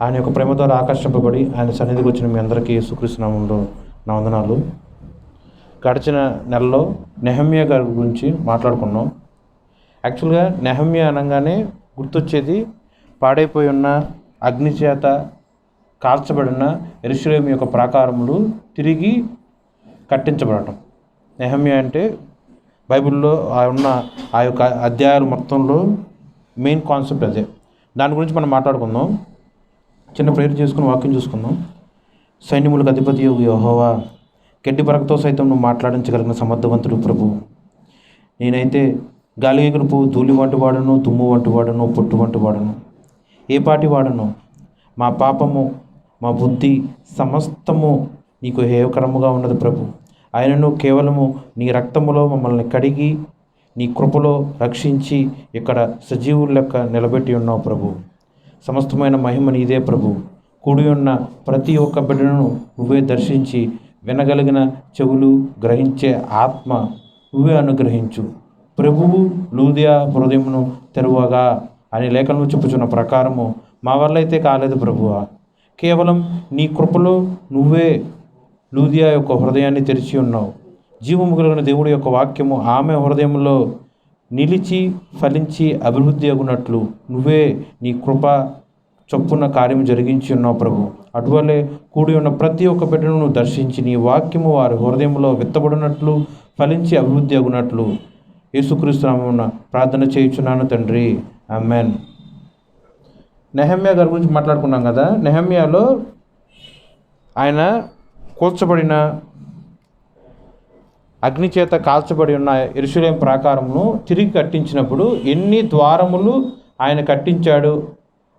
ఆయన యొక్క ప్రేమ ద్వారా ఆకర్షింపబడి ఆయన సన్నిధికి వచ్చిన మీ అందరికీ యేసుక్రీస్తు నామములో నా వందనాలు. గడిచిన నెలలో నెహమ్యా గారి గురించి మాట్లాడుకున్నాం. యాక్చువల్గా నెహమ్యా అనగానే గుర్తొచ్చేది పాడైపోయి ఉన్న, అగ్ని చేత కాల్చబడిన యెరూషలేము యొక్క ప్రాకారములు తిరిగి కట్టించబడటం. నెహమ్యా అంటే బైబిల్లో ఉన్న ఆ యొక్క అధ్యాయాలు మొత్తంలో మెయిన్ కాన్సెప్ట్ అదే. దాని గురించి మనం మాట్లాడుకుందాం. చిన్న ప్రేయర్ చేసుకుని వాక్యం చూసుకుందాం. సైన్యములకు అధిపతి యెహోవా, గడ్డి పరకతో సైతం నువ్వు మాట్లాడించగలిగిన సమర్థవంతుడు ప్రభు. నేనైతే గాలి ఎగురుపు, ధూళి వంటి వాడను, దుమ్ము వంటి వాడను, పొట్టు వంటి వాడను, ఏ పాటి వాడను. మా పాపము, మా బుద్ధి సమస్తము నీకు హేయకరముగా ఉన్నది ప్రభు. ఆయనను కేవలము నీ రక్తములో మమ్మల్ని కడిగి నీ కృపలో రక్షించి ఇక్కడ సజీవుల లెక్క నిలబెట్టి ఉన్నావు ప్రభు. సమస్తమైన మహిమ నీదే ప్రభు. కూడి ఉన్న ప్రతి ఒక్క బిడ్డను నువ్వే దర్శించి వినగలిగిన చెవులు, గ్రహించే ఆత్మ నువ్వే అనుగ్రహించు ప్రభువు. లూదియా హృదయమును తెరువగా అని లేఖను చెప్పుచున్న ప్రకారము మా వల్ల అయితే కాలేదు ప్రభువా. కేవలం నీ కృపలో నువ్వే లూదియా యొక్క హృదయాన్ని తెరిచి ఉన్నావు. జీవము కలిగిన దేవుడి యొక్క వాక్యము ఆమె హృదయంలో నిలిచి ఫలించి అభివృద్ధి అగునట్లు నువ్వే నీ కృప చొప్పున కార్యం జరిగించి ఉన్నావు ప్రభు. అటువలే కూడి ఉన్న ప్రతి ఒక్క బిడ్డను నువ్వు దర్శించి నీ వాక్యము వారి హృదయంలో విత్తబడినట్లు ఫలించి అభివృద్ధి అగునట్లు యేసుక్రీస్తు నామమున ప్రార్థన చేయుచున్నాను తండ్రి, ఆమేన్. నెహమ్యా గారి గురించి మాట్లాడుకున్నాం కదా. నెహమ్యాలో ఆయన కూల్చబడిన, అగ్ని చేత కాల్చబడి ఉన్న యెరూషలేము ప్రాకారమును తిరిగి కట్టించినప్పుడు ఎన్ని ద్వారములు ఆయన కట్టించాడు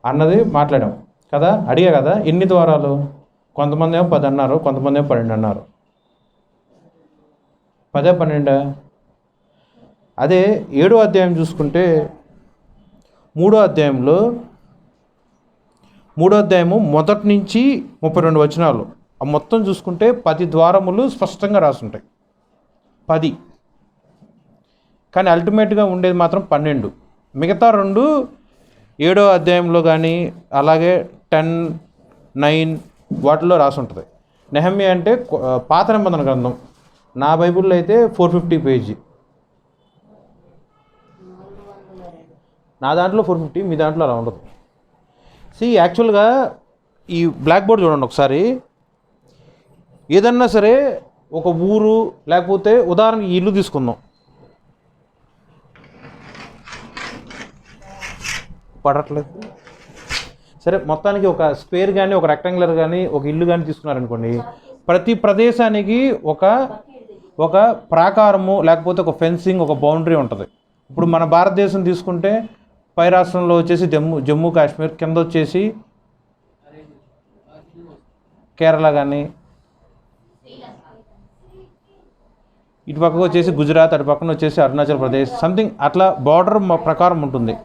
అన్నది మాట్లాడాం కదా. అడిగా కదా, ఎన్ని ద్వారాలు? కొంతమంది ఏమో 10 అన్నారు, కొంతమంది ఏమో 12 అన్నారు. 10 12? అదే 7వ అధ్యాయం చూసుకుంటే 3వ అధ్యాయంలో 3వ అధ్యాయము మొదటి నుంచి 32 వచనాలు ఆ మొత్తం చూసుకుంటే 10 ద్వారములు స్పష్టంగా రాసుంటాయి. 10, కానీ అల్టిమేట్గా ఉండేది మాత్రం 12. మిగతా 2 7వ అధ్యాయంలో కానీ అలాగే 10, 9 వాటిలో రాసి ఉంటుంది. నెహమ్యా అంటే పాత నిబంధన గ్రంథం. నా బైబిల్లో అయితే 450 పేజీ. నా దాంట్లో 450, మీ దాంట్లో అలా ఉండదు. యాక్చువల్గా ఈ బ్లాక్ బోర్డ్ చూడండి ఒకసారి. ఏదన్నా సరే ఒక ఊరు లేకపోతే ఉదాహరణకి ఇల్లు తీసుకుందాం. పడట్లేదు సరే, మొత్తానికి ఒక స్క్వేర్ కానీ ఒక రెక్టాంగులర్ కానీ ఒక ఇల్లు కానీ తీసుకున్నారనుకోండి. ప్రతి ప్రదేశానికి ఒక ప్రాకారము లేకపోతే ఒక ఫెన్సింగ్, ఒక బౌండరీ ఉంటుంది. ఇప్పుడు మన భారతదేశం తీసుకుంటే పై రాష్ట్రంలో వచ్చేసి జమ్మూ కాశ్మీర్, కింద వచ్చేసి కేరళ కానీ, ఇటు పక్కకు వచ్చేసి గుజరాత్, అటు పక్కన వచ్చేసి అరుణాచల్ ప్రదేశ్, సంథింగ్ అట్లా బార్డర్ ప్రకారం ఉంటుంది.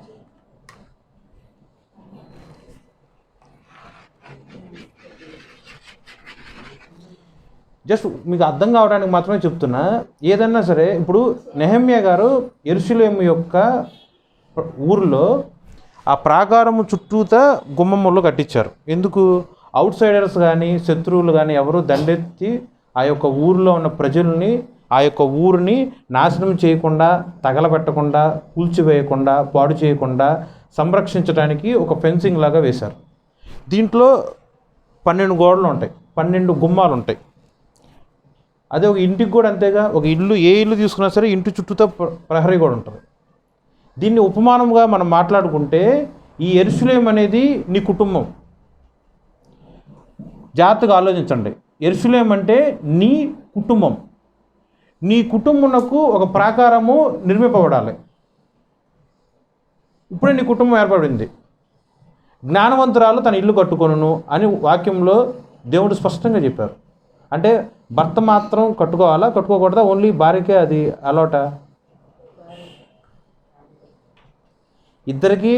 జస్ట్ మీకు అర్థం కావడానికి మాత్రమే చెప్తున్నా. ఏదన్నా సరే ఇప్పుడు నెహమ్యా గారు యెరూషలేము యొక్క ఊరిలో ఆ ప్రాకారము చుట్టూత గుమ్మములు కట్టించారు. ఎందుకు? అవుట్ సైడర్స్ కానీ శత్రువులు కానీ ఎవరు దండెత్తి ఆ యొక్క ఊరిలో ఉన్న ప్రజల్ని, ఆ యొక్క ఊరిని నాశనం చేయకుండా, తగలబెట్టకుండా, కూల్చివేయకుండా, పాడు చేయకుండా సంరక్షించడానికి ఒక ఫెన్సింగ్ లాగా వేశారు. దీంట్లో 12 గోడలు ఉంటాయి, 12 గుమ్మాలు ఉంటాయి. అదే ఒక ఇంటికి కూడా అంతేగా. ఒక ఇల్లు, ఏ ఇల్లు తీసుకున్నా సరే ఇంటి చుట్టూతో ప్రహరీ కూడా ఉంటుంది. దీన్ని ఉపమానంగా మనం మాట్లాడుకుంటే ఈ యెరూషలేము అనేది నీ కుటుంబం. జాగ్రత్తగా ఆలోచించండి. యెరూషలేము అంటే నీ కుటుంబం. నీ కుటుంబమునకు ఒక ప్రాకారము నిర్మింపబడాలి. ఇప్పుడే నీ కుటుంబం ఏర్పడింది. జ్ఞానవంతురాలు తన ఇల్లు కట్టుకొనును అని వాక్యంలో దేవుడు స్పష్టంగా చెప్పారు. అంటే భర్త మాత్రం కట్టుకోవాలా, కట్టుకోకూడదా? ఓన్లీ భార్యకే అది అలవాటా? ఇద్దరికీ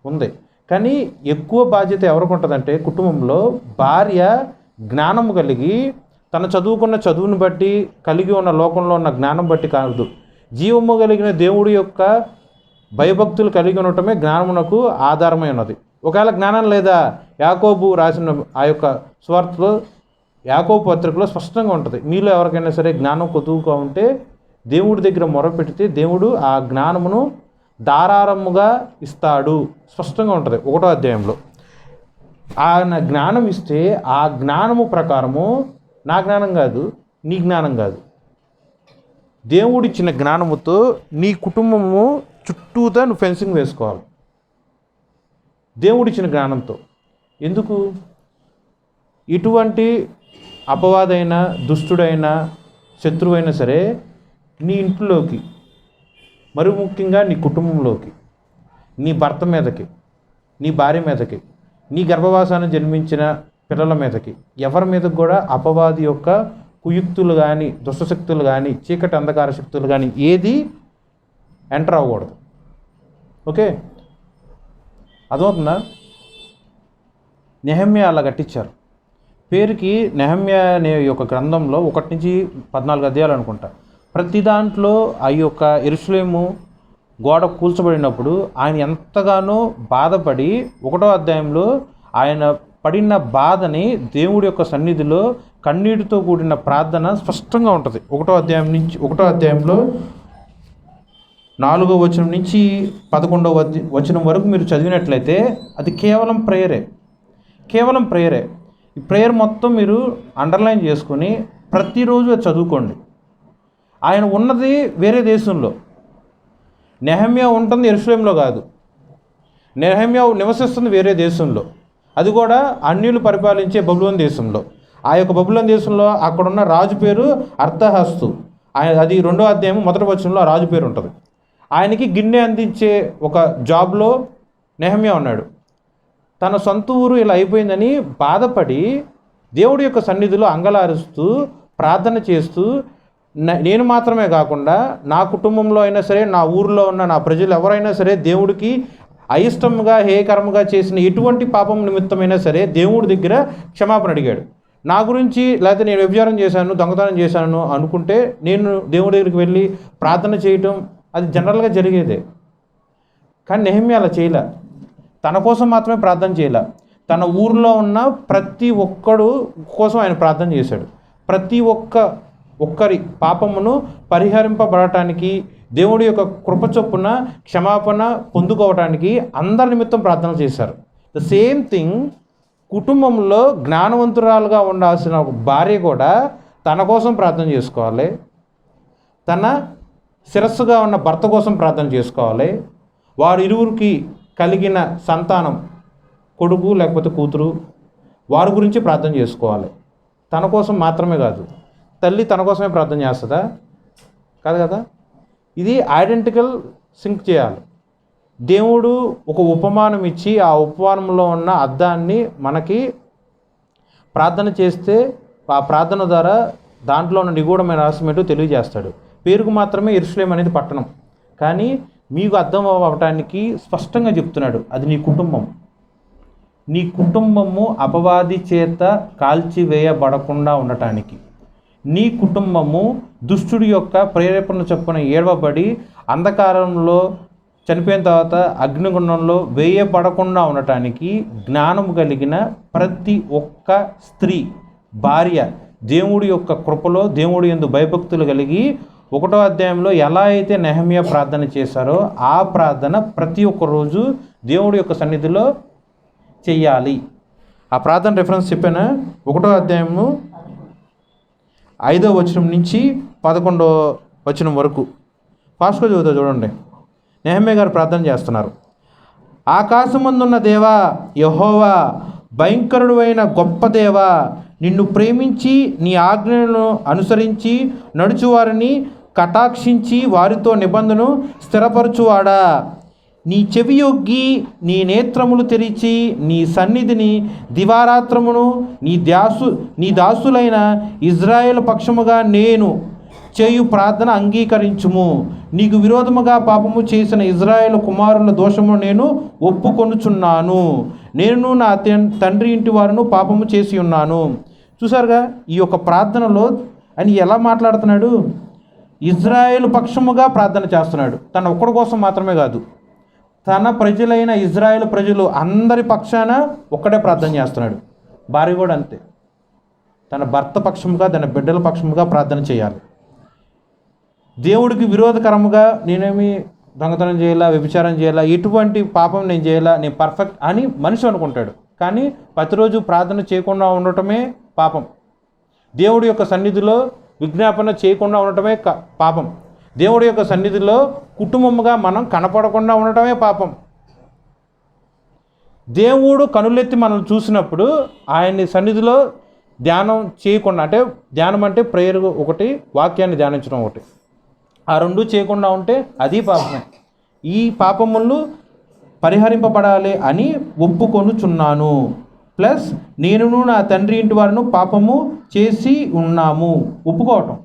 ఉంది. కానీ ఎక్కువ బాధ్యత ఎవరికి ఉంటుందంటే కుటుంబంలో భార్య జ్ఞానము కలిగి తన చదువుకున్న చదువుని బట్టి, కలిగి ఉన్న లోకంలో ఉన్న జ్ఞానం బట్టి కాదు, జీవము కలిగిన దేవుడి యొక్క భయభక్తులు కలిగి ఉండటమే జ్ఞానమునకు ఆధారమై ఉన్నది. ఒకవేళ జ్ఞానం లేదా, యాకోబు రాసిన ఆ యొక్క సువార్తలో, యాకోబు పత్రికలో స్పష్టంగా ఉంటుంది. మీలో ఎవరికైనా సరే జ్ఞానం కొద్దుగా ఉంటే దేవుడి దగ్గర మొరపెడితే దేవుడు ఆ జ్ఞానమును ధారాళముగా ఇస్తాడు. స్పష్టంగా ఉంటుంది 1వ అధ్యాయంలో. ఆయన జ్ఞానం ఇస్తే ఆ జ్ఞానము ప్రకారము, నా జ్ఞానం కాదు, నీ జ్ఞానం కాదు, దేవుడిచ్చిన జ్ఞానముతో నీ కుటుంబము చుట్టూతా నువ్వు ఫెన్సింగ్ వేసుకోవాలి దేవుడిచ్చిన జ్ఞానంతో. ఎందుకు? ఇటువంటి అపవాదైన, దుష్టుడైన, శత్రువైనా సరే నీ ఇంట్లోకి, మరి ముఖ్యంగా నీ కుటుంబంలోకి, నీ భర్త మీదకి, నీ భార్య మీదకి, నీ గర్భవాసాన్ని జన్మించిన పిల్లల మీదకి, ఎవరి మీదకి కూడా అపవాది యొక్క కుయుక్తులు కానీ, దుష్టశక్తులు కానీ, చీకటి అంధకార శక్తులు కానీ ఏది ఎంటర్ అవ్వకూడదు. ఓకే, అదవుతుందా? నెహమ్యా అలా కట్టించారు. పేరుకి నెహమ్యా అనే యొక్క గ్రంథంలో 1 నుంచి 14 అధ్యాయాలు అనుకుంటా. ప్రతి దాంట్లో ఆ యొక్క యెరూషలేము గోడ కూల్చబడినప్పుడు ఆయన ఎంతగానో బాధపడి 1వ అధ్యాయంలో ఆయన పడిన బాధని దేవుడి యొక్క సన్నిధిలో కన్నీటితో కూడిన ప్రార్థన స్పష్టంగా ఉంటుంది. 1వ అధ్యాయంలో 4వ వచనం నుంచి 11వ వచనం వరకు మీరు చదివినట్లయితే అది కేవలం ప్రేయరే. ఈ ప్రేయర్ మొత్తం మీరు అండర్లైన్ చేసుకొని ప్రతిరోజు చదువుకోండి. ఆయన ఉన్నది వేరే దేశంలో, నెహమ్యా ఉంటుంది యెరూషలేములో కాదు. నెహమ్యా నివసిస్తుంది వేరే దేశంలో, అది కూడా అన్యులు పరిపాలించే బబులోను దేశంలో. ఆ యొక్క బబులోను దేశంలో అక్కడున్న రాజు పేరు అర్తహస్తు. అది 2వ అధ్యాయం 1వ వచనంలో ఆ రాజు పేరు ఉంటుంది. ఆయనకి గిన్నె అందించే ఒక జాబ్లో నెహమ్యా ఉన్నాడు. తన సొంత ఊరు ఇలా అయిపోయిందని బాధపడి దేవుడి యొక్క సన్నిధిలో అంగలారుస్తూ ప్రార్థన చేస్తూ, నేను మాత్రమే కాకుండా నా కుటుంబంలో అయినా సరే, నా ఊరిలో ఉన్న నా ప్రజలు ఎవరైనా సరే దేవుడికి అయిష్టంగా, హేయకరంగా చేసిన ఎటువంటి పాపం నిమిత్తమైనా సరే దేవుడి దగ్గర క్షమాపణ అడిగాడు. నా గురించి, లేకపోతే నేను వ్యభిచారం చేశాను, దొంగతనం చేశాను అనుకుంటే నేను దేవుడి దగ్గరికి వెళ్ళి ప్రార్థన చేయటం అది జనరల్గా జరిగేదే. కానీ నెహమ్యా అలా చేయలే. తన కోసం మాత్రమే ప్రార్థన చేయలే, తన ఊరిలో ఉన్న ప్రతి ఒక్కడు కోసం ఆయన ప్రార్థన చేశాడు. ప్రతి ఒక్కరి పాపమును పరిహరింపబడటానికి, దేవుడి యొక్క కృప చొప్పున క్షమాపణ పొందుకోవటానికి అందరి నిమిత్తం ప్రార్థన చేశారు. ద సేమ్ థింగ్, కుటుంబంలో జ్ఞానవంతురాలుగా ఉండాల్సిన ఒక భార్య కూడా తన కోసం ప్రార్థన చేసుకోవాలి, తన శిరస్సుగా ఉన్న భర్త కోసం ప్రార్థన చేసుకోవాలి, వారి ఇరువురికి కలిగిన సంతానం, కొడుకు లేకపోతే కూతురు, వారి గురించి ప్రార్థన చేసుకోవాలి. తన కోసం మాత్రమే కాదు. తల్లి తన కోసమే ప్రార్థన చేస్తుందా? కాదు కదా. ఇది ఐడెంటికల్ సింక్ చేయాలి. దేవుడు ఒక ఉపమానం ఇచ్చి ఆ ఉపమానంలో ఉన్న అర్థాన్ని మనకి ప్రార్థన చేస్తే ఆ ప్రార్థన ద్వారా దాంట్లో ఉన్న నిగూఢమైన రహస్యం ఏంటో తెలియజేస్తాడు. పేరుకు మాత్రమే యెరూషలేము అనేది పట్టణం, కానీ మీకు అర్థం అవ్వటానికి స్పష్టంగా చెప్తున్నాడు, అది నీ కుటుంబం. నీ కుటుంబము అపవాది చేత కాల్చివేయబడకుండా ఉండటానికి, నీ కుటుంబము దుష్టుడి యొక్క ప్రేరేపణ చొప్పున ఏడవబడి అంధకారంలో చనిపోయిన తర్వాత అగ్నిగుండంలో వేయబడకుండా ఉండటానికి జ్ఞానము కలిగిన ప్రతి ఒక్క స్త్రీ, భార్య దేవుడి యొక్క కృపలో, దేవుడి యందు భయభక్తులు కలిగి 1వ అధ్యాయంలో ఎలా అయితే నెహమ్యా ప్రార్థన చేశారో ఆ ప్రార్థన ప్రతి ఒక్క రోజు దేవుడి యొక్క సన్నిధిలో చెయ్యాలి. ఆ ప్రార్థన రెఫరెన్స్ చెప్పాను. 1వ అధ్యాయము 5వ వచనం నుంచి 11వ వచనం వరకు ఫాస్ట్గా చదువుతా చూడండి. నెహమ్యా గారు ప్రార్థన చేస్తున్నారు. ఆకాశమందున్న దేవా యెహోవా, భయంకరుడు అయిన గొప్ప దేవా, నిన్ను ప్రేమించి నీ ఆజ్ఞలను అనుసరించి నడుచువారిని కటాక్షించి వారితో నిబంధనను స్థిరపరచువాడా, నీ చెవియొగ్గి నీ నేత్రములు తెరిచి నీ సన్నిధిని దివారాత్రమును నీ దాసులైన ఇజ్రాయేలు పక్షముగా నేను చేయు ప్రార్థన అంగీకరించుము. నీకు విరోధముగా పాపము చేసిన ఇజ్రాయేలు కుమారుల దోషమును నేను ఒప్పుకొనుచున్నాను. నేను నా తండ్రి ఇంటి వారును పాపము చేసి ఉన్నాను. చూసారుగా ఈ యొక్క ప్రార్థనలో అని ఎలా మాట్లాడుతున్నాడు? ఇజ్రాయేలు పక్షముగా ప్రార్థన చేస్తున్నాడు. తన ఒక్కడి కోసం మాత్రమే కాదు, తన ప్రజలైన ఇజ్రాయేల్ ప్రజలు అందరి పక్షాన ఒక్కడే ప్రార్థన చేస్తున్నాడు. భార్య కూడా అంతే, తన భర్త పక్షముగా తన బిడ్డల పక్షముగా ప్రార్థన చేయాలి. దేవుడికి విరోధకరముగా నేనేమి దొంగతనం చేయాలా, వ్యభిచారం చేయాలా, ఎటువంటి పాపం నేను చేయాలా, నేను పర్ఫెక్ట్ అని మనిషి అనుకుంటాడు. కానీ ప్రతిరోజు ప్రార్థన చేయకుండా ఉండటమే పాపం. దేవుడి యొక్క సన్నిధిలో విజ్ఞాపన చేయకుండా ఉండటమే పాపం. దేవుడి యొక్క సన్నిధిలో కుటుంబముగా మనం కనపడకుండా ఉండటమే పాపం. దేవుడు కనులెత్తి మనం చూసినప్పుడు ఆయన్ని సన్నిధిలో ధ్యానం చేయకుండా, అంటే ధ్యానం అంటే ప్రేయర్ ఒకటి, వాక్యాన్ని ధ్యానించడం ఒకటి, ఆ రెండు చేయకుండా ఉంటే అది పాపమే. ఈ పాపములు పరిహరింపబడాలి అని ఒప్పుకొనుచున్నాను. ప్లస్ నేనును నా తండ్రి ఇంటి వారిను పాపము చేసి ఉన్నాము. ఒప్పుకోవటం.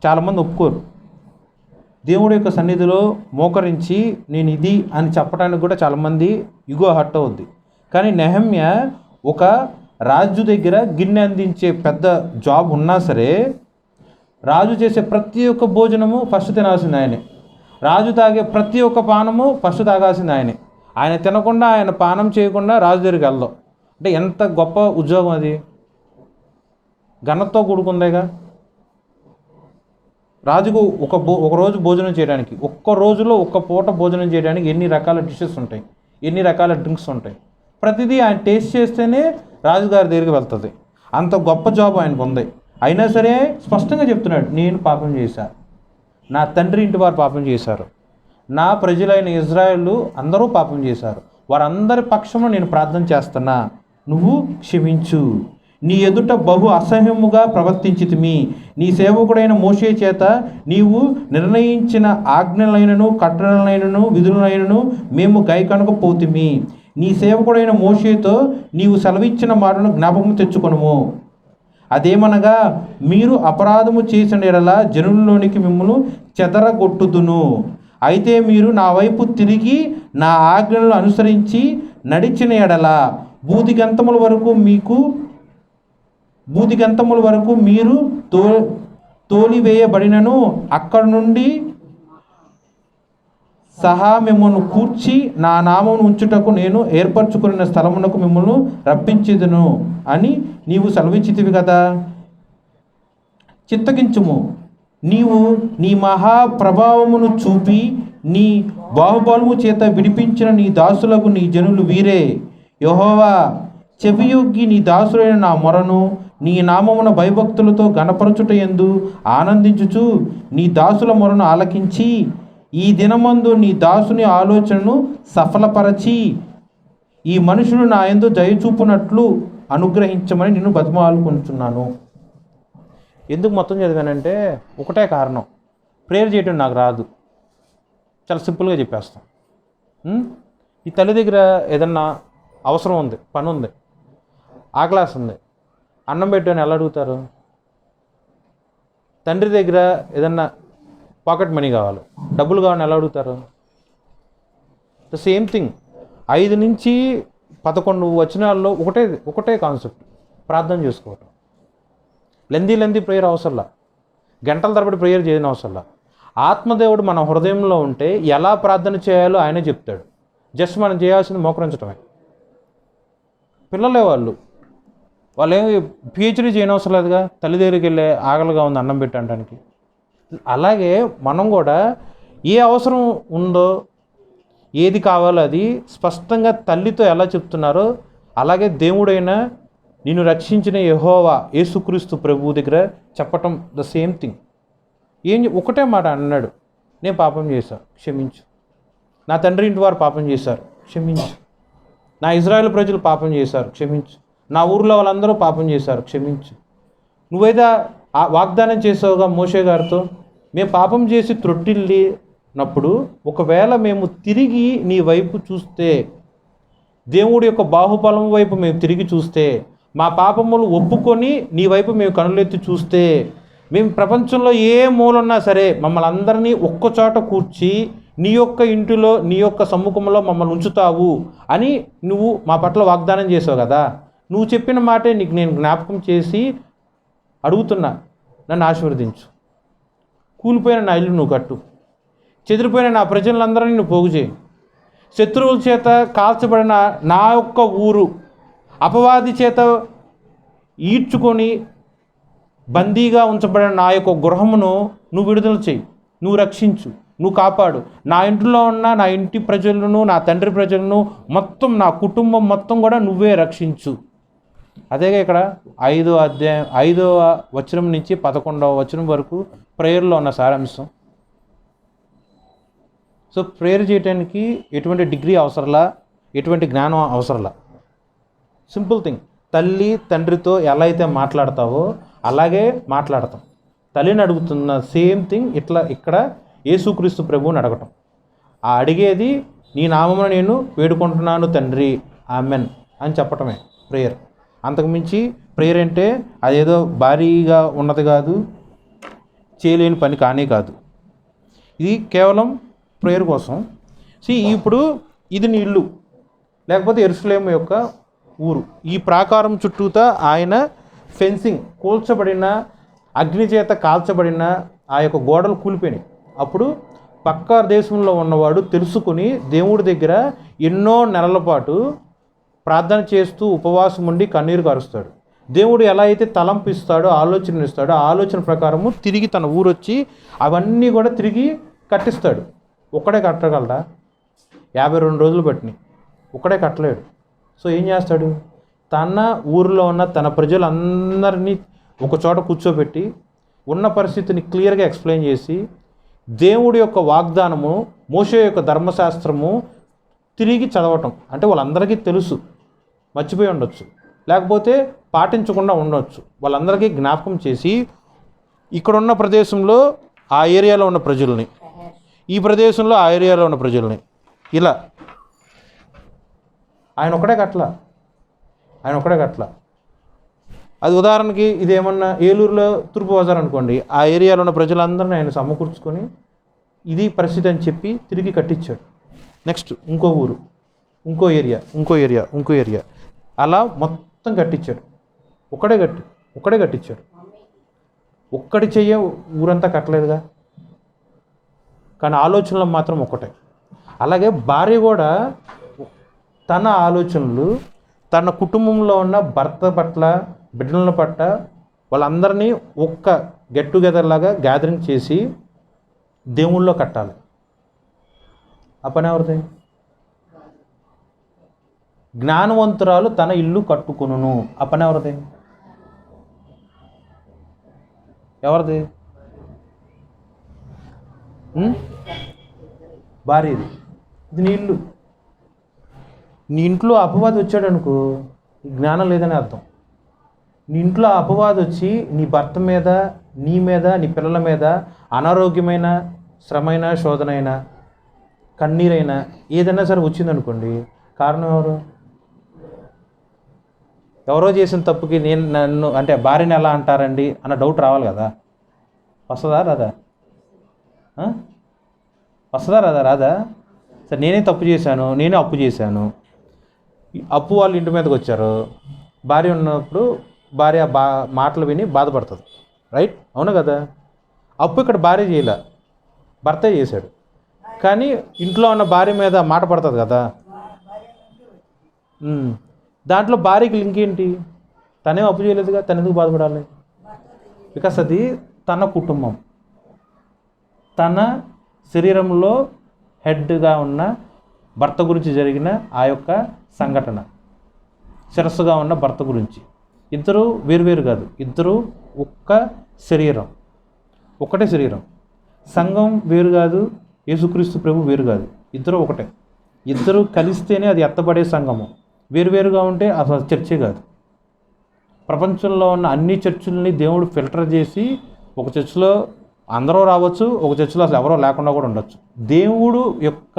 చాలామంది ఒప్పుకోరు. దేవుడి యొక్క సన్నిధిలో మోకరించి నేను ఇది అని చెప్పడానికి కూడా చాలామంది ఇగో హర్ట్ అవుద్ది. కానీ నెహమ్య ఒక రాజు దగ్గర గిన్నె అందించే పెద్ద జాబ్ ఉన్నా సరే, రాజు చేసే ప్రతి ఒక్క భోజనము ఫస్ట్ తినాల్సింది ఆయనే. రాజు తాగే ప్రతి ఒక్క పానము ఫస్ట్ తాగాల్సింది ఆయనే. ఆయన తినకుండా, ఆయన పానం చేయకుండా రాజు దగ్గరికి వెళ్దాం అంటే ఎంత గొప్ప ఉద్యోగం అది. ఘనతతో కూడుకుందేగా. రాజుకు ఒక రోజు భోజనం చేయడానికి, ఒక్క రోజులో ఒక్క పూట భోజనం చేయడానికి ఎన్ని రకాల డిషెస్ ఉంటాయి, ఎన్ని రకాల డ్రింక్స్ ఉంటాయి. ప్రతిదీ ఆయన టేస్ట్ చేస్తేనే రాజుగారి దగ్గరికి వెళ్తుంది. అంత గొప్ప జాబ్ ఆయనకు ఉంది. అయినా సరే స్పష్టంగా చెప్తున్నాడు, నేను పాపం చేశాను, నా తండ్రి ఇంటి వారు పాపం చేశారు, నా ప్రజలైన ఇజ్రాయేలు అందరూ పాపం చేశారు, వారందరి పక్షంలో నేను ప్రార్థన చేస్తున్నా, నువ్వు క్షమించు. నీ ఎదుట బహు అసహ్యముగా ప్రవర్తించితిమి. నీ సేవకుడైన మోషే చేత నీవు నిర్ణయించిన ఆజ్ఞలైనను కట్టడలైనను విధులైనను మేము గైకొనకపోతిమి. నీ సేవకుడైన మోషేతో నీవు సెలవిచ్చిన మాటను జ్ఞాపకం తెచ్చుకొనుము. అదేమనగా, మీరు అపరాధము చేసిన ఎడల జనుల్లోనికి మిమ్మల్ని చెదరగొట్టుదును. అయితే మీరు నా వైపు తిరిగి నా ఆజ్ఞలను అనుసరించి నడిచిన ఎడల బూదిగంతముల వరకు మీరు తోలివేయబడినను అక్కడి నుండి సహా మిమ్మల్ని కూర్చి నా నామమును ఉంచుటకు నేను ఏర్పరచుకున్న స్థలమునకు మిమ్మల్ని రప్పించేదను అని నీవు సెలవిచ్చితివి కదా. చిత్తగించుము. నీవు నీ మహాప్రభావమును చూపి నీ బాహుబలము చేత విడిపించిన నీ దాసులకు నీ జనులు వీరే. యెహోవా, చెవియొగ్గి నీ దాసులైన నా మొరను నీ నామమున భయభక్తులతో గణపరచుట యందు ఆనందించుచు నీ దాసుల మొరను ఆలకించి ఈ దినమందు నీ దాసుని ఆలోచనను సఫలపరచి ఈ మనుషుడు నా యందు దయచూపునట్లు అనుగ్రహించమని నిన్ను బతిమాలుకొనుచున్నాను. ఎందుకు మొత్తం చదివానంటే ఒకటే కారణం, ప్రేయర్ చేయటం నాకు రాదు. చాలా సింపుల్గా చెప్పేస్తాం. ఈ తల్లి దగ్గర ఏదన్నా అవసరం ఉంది, పని ఉంది, ఆకలాస్ ఉంది, అన్నం పెట్టని ఎలా అడుగుతారు? తండ్రి దగ్గర ఏదన్నా పాకెట్ మనీ కావాలి, డబ్బులు కావాలని ఎలా అడుగుతారు? The same thing. 5 నుంచి 11 వచనాల్లో ఒకటే కాన్సెప్ట్, ప్రార్థన చేసుకోవటం. లెందీ ప్రేయర్ అవసరంలా, గంటల తరబడి ప్రేయర్ చేయని అవసరంలా. ఆత్మదేవుడు మన హృదయంలో ఉంటే ఎలా ప్రార్థన చేయాలో ఆయనే చెప్తాడు. జస్ట్ మనం చేయాల్సింది మోకరించడమే. పిల్లలే వాళ్ళు ఏమి పిహెచ్డీ చేయని అవసరం లేదుగా, తల్లి దగ్గరికి వెళ్ళే ఆకలిగా ఉంది అన్నం పెట్టడానికి. అలాగే మనం కూడా ఏ అవసరం ఉందో, ఏది కావాలో అది స్పష్టంగా తల్లితో ఎలా చెప్తున్నారో అలాగే దేవుడైన నిన్ను రక్షించిన యెహోవా యేసుక్రీస్తు ప్రభువు దగ్గర చెప్పటం ద సేమ్ థింగ్. ఒకటే మాట అన్నాడు, నేను పాపం చేశాను, క్షమించు. నా తండ్రి ఇంటి వారు పాపం చేశారు, క్షమించు. నా ఇజ్రాయేల్ ప్రజలు పాపం చేశారు, క్షమించు. నా ఊర్లో వాళ్ళందరూ పాపం చేశారు, క్షమించు. నువ్వైతే వాగ్దానం చేసావుగా మోషే గారితో, మేము పాపం చేసి త్రొట్టిల్లినప్పుడు ఒకవేళ మేము తిరిగి నీ వైపు చూస్తే, దేవుడి యొక్క బాహుబలం వైపు మేము తిరిగి చూస్తే, మా పాపములు ఒప్పుకొని నీ వైపు మేము కనులెత్తి చూస్తే, మేము ప్రపంచంలో ఏ మూలన్నా సరే మమ్మల్ని అందరినీ ఒక్కచోట కూర్చి నీ యొక్క ఇంటిలో నీ యొక్క సమ్ముఖంలో మమ్మల్ని ఉంచుతావు అని నువ్వు మా పట్ల వాగ్దానం చేసావు కదా. నువ్వు చెప్పిన మాటే నీకు నేను జ్ఞాపకం చేసి అడుగుతున్నా, నన్ను ఆశీర్వదించు. కూలిపోయిన నా ఇల్లు నువ్వు కట్టు, చెదిరిపోయిన నా ప్రజలందరినీ నువ్వు పోగు చేయి. శత్రువుల చేత కాల్చబడిన నా యొక్క ఊరు, అపవాది చేత ఈడ్చుకొని బందీగా ఉంచబడిన నా యొక్క గృహమును నువ్వు విడుదల చేయి, నువ్వు రక్షించు, నువ్వు కాపాడు. నా ఇంట్లో ఉన్న నా ఇంటి ప్రజలను, నా తండ్రి ప్రజలను, మొత్తం నా కుటుంబం మొత్తం కూడా నువ్వే రక్షించు. అదేగా ఇక్కడ 5వ వచనం నుంచి 11వ వచనం వరకు ప్రేయర్లో ఉన్న సారాంశం. సో ప్రేయర్ చేయడానికి ఎటువంటి డిగ్రీ అవసరంలా, ఎటువంటి జ్ఞానం అవసరంలా. Simple thing. తల్లి తండ్రితో ఎలా అయితే మాట్లాడతావో అలాగే మాట్లాడతాం. తల్లిని అడుగుతున్న సేమ్ థింగ్ ఇక్కడ యేసుక్రీస్తు ప్రభువుని అడగటం. ఆ అడిగేది నీ నామమున నేను వేడుకుంటున్నాను తండ్రి, ఆమెన్ అని చెప్పటమే ప్రేయర్. అంతకుమించి ప్రేయర్ అంటే అదేదో భారీగా ఉన్నది కాదు, చేయలేని పని కానీ కాదు. ఇది కేవలం ప్రేయర్ కోసం. ఇప్పుడు ఇది నీ ఇల్లు, లేకపోతే యెరూషలేము యొక్క ఊరు. ఈ ప్రాకారం చుట్టూతా ఆయన ఫెన్సింగ్, కూల్చబడిన అగ్ని చేత కాల్చబడిన ఆ యొక్క గోడలు కూలిపోయినాయి. అప్పుడు పక్క దేశంలో ఉన్నవాడు తెలుసుకుని దేవుడి దగ్గర ఎన్నో నెలల పాటు ప్రార్థన చేస్తూ ఉపవాసం ఉండి కన్నీరు కారుస్తాడు. దేవుడు ఎలా అయితే తలంపు ఇస్తాడో, ఆలోచన ఇస్తాడో, ఆ ఆలోచన ప్రకారము తిరిగి తన ఊరు వచ్చి అవన్నీ కూడా తిరిగి కట్టిస్తాడు. ఒక్కడే కట్టగలరా? 52 రోజులు పట్టినాయి. ఒక్కడే కట్టలేడు. సో ఏం చేస్తాడు? తన ఊరిలో ఉన్న తన ప్రజలందరినీ ఒక చోట కూర్చోబెట్టి ఉన్న పరిస్థితిని క్లియర్గా ఎక్స్ప్లెయిన్ చేసి దేవుడి యొక్క వాగ్దానము, మోషే యొక్క ధర్మశాస్త్రము తిరిగి చదవటం. అంటే వాళ్ళందరికీ తెలుసు, మర్చిపోయి ఉండొచ్చు, లేకపోతే పాటించకుండా ఉండొచ్చు. వాళ్ళందరికీ జ్ఞాపకం చేసి ఇక్కడున్న ప్రదేశంలో ఆ ఏరియాలో ఉన్న ప్రజల్ని, ఈ ప్రదేశంలో ఆ ఏరియాలో ఉన్న ప్రజల్ని ఇలా ఆయన ఒక్కడే కట్ల. అది ఉదాహరణకి ఇదేమన్నా ఏలూరులో తూర్పు బజార్ అనుకోండి, ఆ ఏరియాలో ఉన్న ప్రజలందరినీ ఆయన సమకూర్చుకొని ఇది పరిస్థితి అని చెప్పి తిరిగి కట్టించాడు. నెక్స్ట్ ఇంకో ఊరు, ఇంకో ఏరియా అలా మొత్తం కట్టించాడు. ఒక్కడే కట్టించాడు. ఒక్కడి చెయ్య ఊరంతా కట్టలేదుగా, కానీ ఆలోచనలు మాత్రం ఒక్కటే. అలాగే భార్య కూడా తన ఆలోచనలు తన కుటుంబంలో ఉన్న భర్త పట్ల, బిడ్డల పట్ల వాళ్ళందరినీ ఒక్క గెట్ టుగెదర్ లాగా గ్యాదరింగ్ చేసి దేవుళ్ళో కట్టాలి. ఆ పని ఎవరిది? జ్ఞానవంతురాలు తన ఇల్లు కట్టుకును. ఆ పని ఎవరిది? భార్యది. ఇది నీ ఇల్లు. నీ ఇంట్లో అపవాది వచ్చాడు అనుకో, జ్ఞానం లేదని అర్థం. నీ ఇంట్లో అపవాది వచ్చి నీ భర్త మీద, నీ మీద, నీ పిల్లల మీద అనారోగ్యమైన, శ్రమైన, శోధనైనా, కన్నీరైనా ఏదైనా సరే వచ్చిందనుకోండి, కారణం ఎవరో చేసిన తప్పుకి నన్ను అంటే భార్యని ఎలా అంటారండి అన్న డౌట్ రావాలి కదా. వస్తుందా రాదా? సరే నేనే తప్పు చేశాను, నేనే అప్పు చేశాను, అప్పు వాళ్ళు ఇంటి మీదకి వచ్చారు. భార్య ఉన్నప్పుడు భార్య మాటలు విని బాధపడుతుంది, రైట్? అవును కదా. అప్పు ఇక్కడ భార్య చేయలే, భర్తే చేశాడు. కానీ ఇంట్లో ఉన్న భార్య మీద మాట పడుతుంది కదా. దాంట్లో భార్యకి లింక్ ఏంటి? తనే అప్పు చేయలేదుగా, తను ఎందుకు బాధపడాలి? బికాస్ అది తన కుటుంబం, తన శరీరంలో హెడ్గా ఉన్న భర్త గురించి జరిగిన ఆ యొక్క సంఘటన, శిరస్సుగా ఉన్న భర్త గురించి. ఇద్దరు వేరువేరు కాదు, ఇద్దరు ఒకటే శరీరం. సంఘం వేరు కాదు, యేసుక్రీస్తు ప్రభు వేరు కాదు, ఇద్దరు ఒకటే. ఇద్దరు కలిస్తేనే అది ఎత్తబడే సంఘము. వేరువేరుగా ఉంటే అసలు చర్చే కాదు. ప్రపంచంలో ఉన్న అన్ని చర్చిల్ని దేవుడు ఫిల్టర్ చేసి ఒక చర్చిలో అందరూ రావచ్చు, ఒక చర్చిలో అసలు ఎవరో లేకుండా కూడా ఉండొచ్చు. దేవుడు యొక్క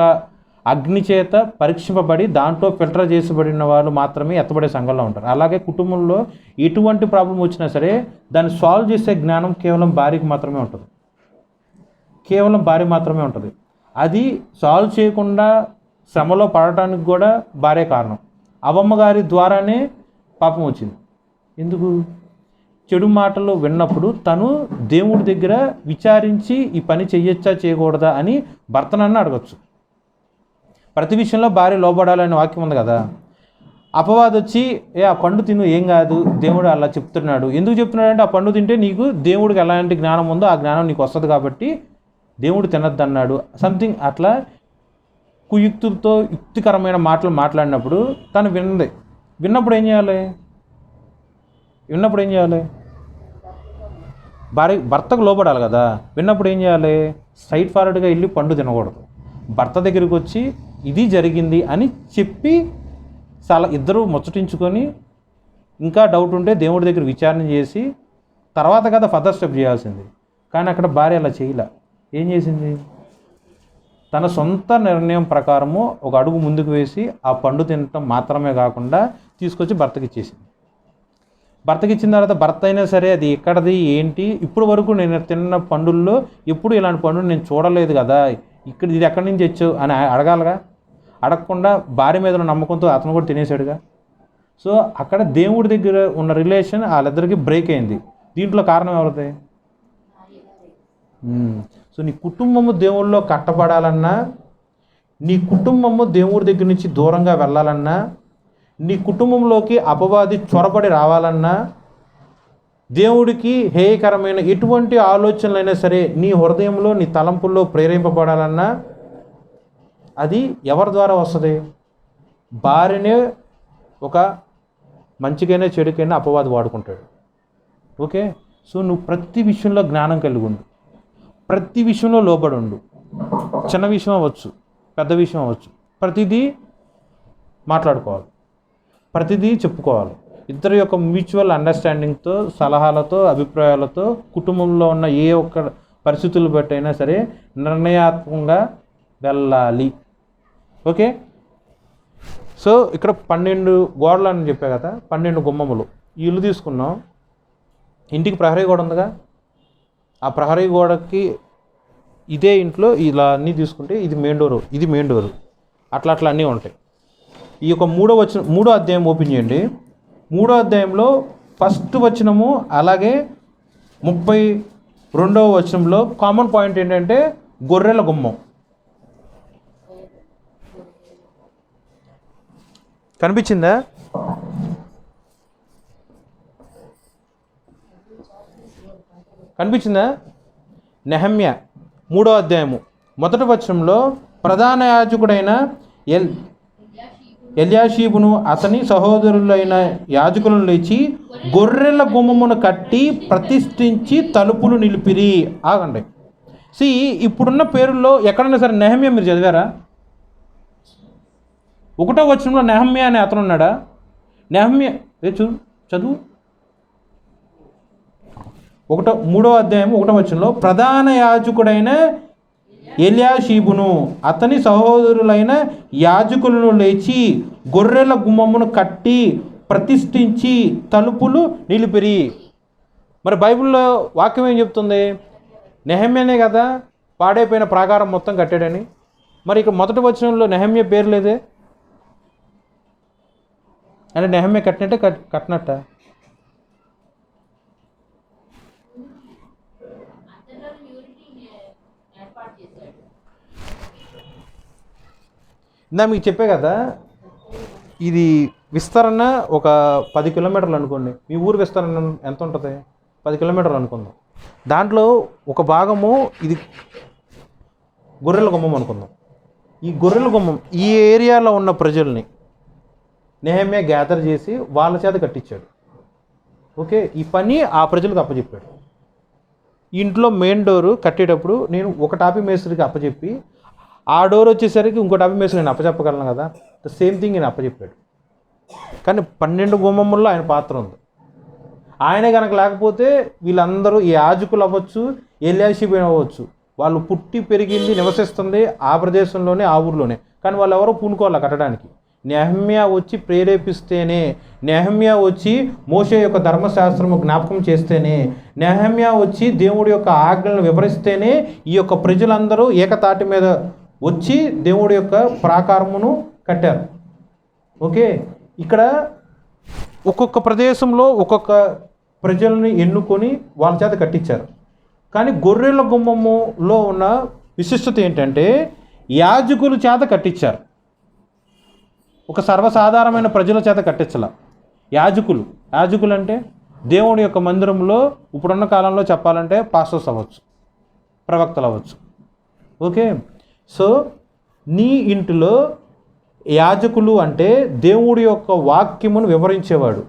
అగ్ని చేత పరీక్షింపబడి దాంట్లో ఫిల్టర్ చేసిబడిన వాళ్ళు మాత్రమే ఎత్తబడే సంఘంలో ఉంటారు. అలాగే కుటుంబంలో ఎటువంటి ప్రాబ్లం వచ్చినా సరే దాన్ని సాల్వ్ చేసే జ్ఞానం కేవలం భార్యకి మాత్రమే ఉంటుంది. అది సాల్వ్ చేయకుండా శ్రమలో పడటానికి కూడా భార్య కారణం. అవ్వమ్మ గారి ద్వారానే పాపం వచ్చింది. ఎందుకు? చెడు మాటలు విన్నప్పుడు తను దేవుడి దగ్గర విచారించి ఈ పని చెయ్యొచ్చా చేయకూడదా అని భర్తనన్నా అడగచ్చు. ప్రతి విషయంలో భార్య లోబడాలనే వాక్యం ఉంది కదా. అపవాది వచ్చి ఆ పండు తిను, ఏం కాదు, దేవుడు అలా చెప్తున్నాడు. ఎందుకు చెప్తున్నాడు అంటే ఆ పండు తింటే నీకు దేవుడికి ఎలాంటి జ్ఞానం ఉందో ఆ జ్ఞానం నీకు వస్తుంది కాబట్టి దేవుడు తినద్దు అన్నాడు. సంథింగ్ అట్లా కుయుక్తులతో యుక్తికరమైన మాటలు మాట్లాడినప్పుడు తను విన్నప్పుడు ఏం చేయాలి? భర్తకు లోపడాలి కదా. విన్నప్పుడు ఏం చేయాలి? స్ట్రైట్ ఫార్వర్డ్గా వెళ్ళి పండు తినకూడదు. భర్త దగ్గరికి వచ్చి ఇది జరిగింది అని చెప్పి ఇద్దరు ముచ్చటించుకొని ఇంకా డౌట్ ఉంటే దేవుడి దగ్గర విచారణ చేసి తర్వాత కదా ఫర్దర్ స్టెప్ చేయాల్సింది. కానీ అక్కడ భార్య అలా చేయలే. ఏం చేసింది? తన సొంత నిర్ణయం ప్రకారము ఒక అడుగు ముందుకు వేసి ఆ పండు తినటం మాత్రమే కాకుండా తీసుకొచ్చి భర్తకి ఇచ్చేసింది. భర్తకి ఇచ్చిన తర్వాత భర్త అయినా సరే అది ఎక్కడది ఏంటి, ఇప్పుడు వరకు నేను తిన్న పండుల్లో ఎప్పుడు ఇలాంటి పండుని నేను చూడలేదు కదా, ఇది ఎక్కడి నుంచి తెచ్చావు అని అడగాలగా. అడగకుండా భార్య మీద నమ్మకంతో అతను కూడా తినేసాడుగా. సో అక్కడ దేవుడి దగ్గర ఉన్న రిలేషన్ వాళ్ళిద్దరికి బ్రేక్ అయింది. దీంట్లో కారణం ఎవరిది? సో నీ కుటుంబము దేవుళ్ళలో కట్టబడాలన్నా, నీ కుటుంబము దేవుడి దగ్గర నుంచి దూరంగా వెళ్ళాలన్నా, నీ కుటుంబంలోకి అపవాది చొరబడి రావాలన్నా, దేవుడికి హేయకరమైన ఎటువంటి ఆలోచనలైనా సరే నీ హృదయంలో నీ తలంపుల్లో ప్రేరేపబడాలన్నా అది ఎవరి ద్వారా వస్తుంది? భార్యనే ఒక మంచికైనా చెడుకైనా అపవాది వాడుకుంటాడు. ఓకే. సో నువ్వు ప్రతి విషయంలో జ్ఞానం కలిగి ఉండు, ప్రతి విషయంలో లోబడి ఉండు. చిన్న విషయం అవ్వచ్చు, పెద్ద విషయం అవ్వచ్చు, ప్రతిదీ మాట్లాడుకోవాలి, ప్రతిదీ చెప్పుకోవాలి. ఇద్దరి యొక్క మ్యూచువల్ అండర్స్టాండింగ్తో, సలహాలతో, అభిప్రాయాలతో కుటుంబంలో ఉన్న ఏ ఒక్క పరిస్థితులు బట్టి అయినా సరే నిర్ణయాత్మకంగా వెళ్ళాలి. ఓకే. సో ఇక్కడ 12 గోడలు అని చెప్పా కదా, 12 గుమ్మములు. ఈ ఇల్లు తీసుకున్నాం, ఇంటికి ప్రహరీ గోడ ఉందిగా, ఆ ప్రహరీ గోడకి ఇదే ఇంట్లో ఇలా అన్నీ తీసుకుంటే ఇది మెయిన్ డోరు, ఇది మెయిన్ డోరు, అట్లా అన్నీ ఉంటాయి. ఈ యొక్క 3వ అధ్యాయం ఓపెన్ చేయండి. 3వ అధ్యాయంలో ఫస్ట్ వచనము అలాగే 32వ వచనంలో కామన్ పాయింట్ ఏంటంటే గొర్రెల గుమ్మం. కనిపించిందా? నెహమ్యా 3వ అధ్యాయము 1వ వచనంలో ప్రధాన యాజకుడైన ఎల్యాషీబును అతని సహోదరులైన యాజకులను లేచి గొర్రెల గుమ్మమును కట్టి ప్రతిష్ఠించి తలుపులు నిలిపిరి. ఆగండి. ఇప్పుడున్న పేరుల్లో ఎక్కడైనా సరే నెహమ్యా మీరు చదివారా? 1వ వచనంలో నెహమ్యా అనే అతను ఉన్నాడా? నెహమ్యా చదువు. 3వ అధ్యాయం 1వ వచనంలో ప్రధాన యాజకుడైన ఎల్యాషీబును అతని సహోదరులైన యాజకులను లేచి గొర్రెల గుమ్మమును కట్టి ప్రతిష్ఠించి తలుపులు నిలిపిరి. మరి బైబిల్లో వాక్యం ఏం చెప్తుంది? నెహమ్యానే కదా పాడైపోయిన ప్రాకారం మొత్తం కట్టాడని. మరి ఇక 1వ వచనంలో నెహమ్యా పేరు లేదే, అంటే నెహమ్యా కట్టినట్టే కట్టినట్ట? ఇందా మీకు చెప్పే కదా, ఇది విస్తరణ ఒక 10 కిలోమీటర్లు అనుకోండి. మీ ఊరు విస్తరణ ఎంత ఉంటుంది? 10 కిలోమీటర్లు అనుకుందాం. దాంట్లో ఒక భాగము ఇది గొర్రెల గుమ్మం అనుకుందాం. ఈ గొర్రెల గుమ్మం ఈ ఏరియాలో ఉన్న ప్రజల్ని నెహమ్యా గ్యాదర్ చేసి వాళ్ళ చేత కట్టించాడు. ఓకే. ఈ పని ఆ ప్రజలకు అప్పచెప్పాడు. ఇంట్లో మెయిన్ డోరు కట్టేటప్పుడు నేను ఒక టాపీ మేస్త్రికి అప్పచెప్పి ఆ డోర్ వచ్చేసరికి ఇంకో టాపీ మేస్త్రి నేను అప్పచెప్పగలను కదా. ద సేమ్ థింగ్ నేను అప్పచెప్పాడు. కానీ 12 గుమ్మముల్లో ఆయన పాత్ర ఉంది. ఆయనే కనుక లేకపోతే వీళ్ళందరూ ఈ యాజకులు అవ్వచ్చు, ఎల్యాషీబు అవ్వచ్చు, వాళ్ళు పుట్టి పెరిగింది నివసిస్తుంది ఆ ప్రదేశంలోనే, ఆ ఊర్లోనే. కానీ వాళ్ళు ఎవరో పూనుకోవాలి కట్టడానికి. నెహమ్యా వచ్చి ప్రేరేపిస్తేనే, నెహమ్యా వచ్చి మోషే యొక్క ధర్మశాస్త్రము జ్ఞాపకం చేస్తేనే, నెహమ్యా వచ్చి దేవుడి యొక్క ఆజ్ఞలను వివరిస్తేనే ఈ యొక్క ప్రజలందరూ ఏకతాటి మీద వచ్చి దేవుడి యొక్క ప్రాకారమును కట్టారు. ఓకే. ఇక్కడ ఒక్కొక్క ప్రదేశంలో ఒక్కొక్క ప్రజల్ని ఎన్నుకొని వాళ్ళ చేత కట్టించారు. కానీ గొర్రెల గుమ్మములో ఉన్న విశిష్టత ఏంటంటే యాజకుల చేత కట్టించారు. ఒక సర్వసాధారణమైన ప్రజల చేత కట్టించాల. యాజకులు అంటే దేవుని యొక్క మందిరంలో ఇప్పుడున్న కాలంలో చెప్పాలంటే పాస్టర్స్ అవ్వచ్చు, ప్రవక్తలు అవ్వచ్చు. ఓకే, సో నీ ఇంటిలో యాజకులు అంటే దేవుడి యొక్క వాక్యమును వివరించేవాడు.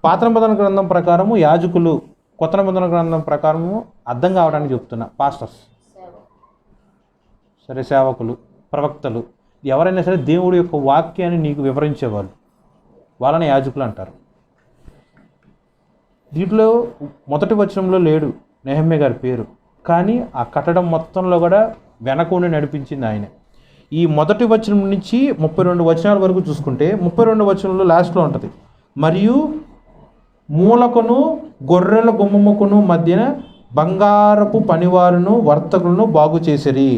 పాత నిబంధన గ్రంథం ప్రకారము యాజకులు, కొత్త నిబంధన గ్రంథం ప్రకారము అర్థం కావడానికి చెప్తున్నా. పాస్టర్స్ సరే, సేవకులు, ప్రవక్తలు, ఎవరైనా సరే దేవుడి యొక్క వాక్యాన్ని నీకు వివరించేవాళ్ళు, వాళ్ళని యాజకులు అంటారు. దీంట్లో మొదటి వచనంలో లేడు నెహమ్యా గారి పేరు, కానీ ఆ కట్టడం మొత్తంలో కూడా వెనకుండి నడిపించింది ఆయన. ఈ మొదటి వచనం నుంచి 32 వచనాల వరకు చూసుకుంటే 32 వచనంలో లాస్ట్లో ఉంటుంది, మరియు మూలకును గొర్రెల గుమ్మముకును మధ్యన బంగారపు పనివారును వర్తకులను బాగు చేసిరి.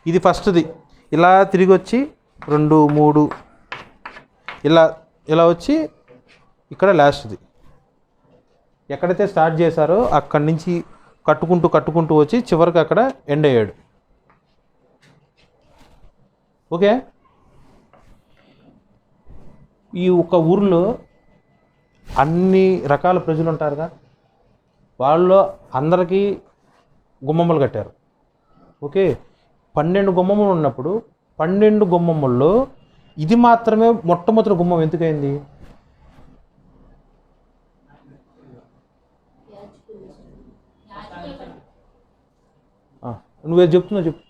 ఇది ఫస్ట్ది. ఇలా తిరిగి వచ్చి 2, 3 ఇలా వచ్చి ఇక్కడ లాస్ట్ది. ఎక్కడైతే స్టార్ట్ చేశారో అక్కడి నుంచి కట్టుకుంటూ వచ్చి చివరికి అక్కడ ఎండ్ అయ్యాడు. ఓకే, ఈ ఒక ఊరిలో అన్ని రకాల ప్రజలు ఉంటారుగా, వాళ్ళు అందరికీ గుమ్మములు కట్టారు. ఓకే, 12 గుమ్మములు ఉన్నప్పుడు 12 గుమ్మముల్లో ఇది మాత్రమే మొట్టమొదటి గుమ్మం ఎందుకైంది? నువ్వే చెప్తున్నావు చెప్పు.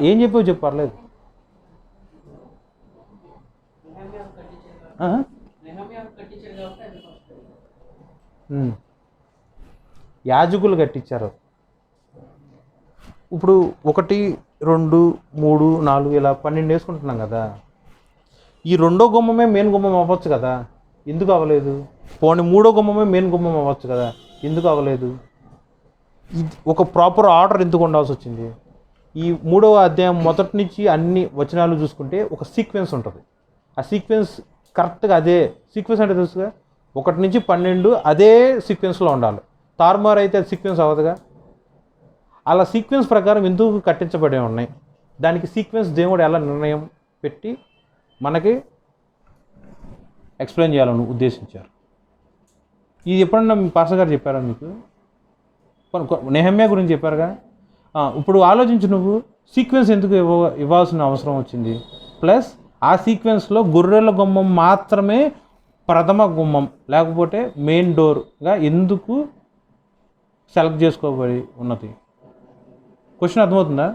ఏం చెప్పావు చెప్పు, పర్లేదు. యాజకులు కట్టించారు. ఇప్పుడు 1, 2, 3, 4 ఇలా 12 వేసుకుంటున్నాం కదా. ఈ 2వ గుమ్మమే మెయిన్ గుమ్మం అవ్వచ్చు కదా, ఎందుకు అవ్వలేదు? పోనీ 3వ గుమ్మమే మెయిన్ గుమ్మం అవ్వచ్చు కదా, ఎందుకు అవ్వలేదు? ఒక ప్రాపర్ ఆర్డర్ ఎందుకు ఉండాల్సి వచ్చింది? ఈ 3వ అధ్యాయం మొదటి నుంచి అన్ని వచనాలు చూసుకుంటే ఒక సీక్వెన్స్ ఉంటుంది. ఆ సీక్వెన్స్ కరెక్ట్గా అదే సీక్వెన్స్ అంటే తెలుసుగా, 1 నుంచి 12 అదే సీక్వెన్స్లో ఉండాలి. తారుమారు అయితే అది సీక్వెన్స్ అవ్వదుగా. అలా సీక్వెన్స్ ప్రకారం ఎందుకు కట్టించబడి ఉన్నాయి, దానికి సీక్వెన్స్ దేవుడు ఎలా నిర్ణయం పెట్టి మనకి ఎక్స్ప్లెయిన్ చేయాలని ఉద్దేశించారు. ఇది ఎప్పుడన్నా మీ పాస్టర్ గారు చెప్పారా మీకు? నెహమ్యా గురించి చెప్పారుగా. ఇప్పుడు ఆలోచించు, నువ్వు సీక్వెన్స్ ఎందుకు ఇవ్వాల్సిన అవసరం వచ్చింది? ప్లస్ ఆ సీక్వెన్స్లో గొర్రెల గుమ్మం మాత్రమే ప్రథమ గుమ్మం, లేకపోతే మెయిన్ డోర్గా ఎందుకు సెలెక్ట్ చేసుకోబడి ఉన్నది? క్వశ్చన్ అర్థమవుతుందా?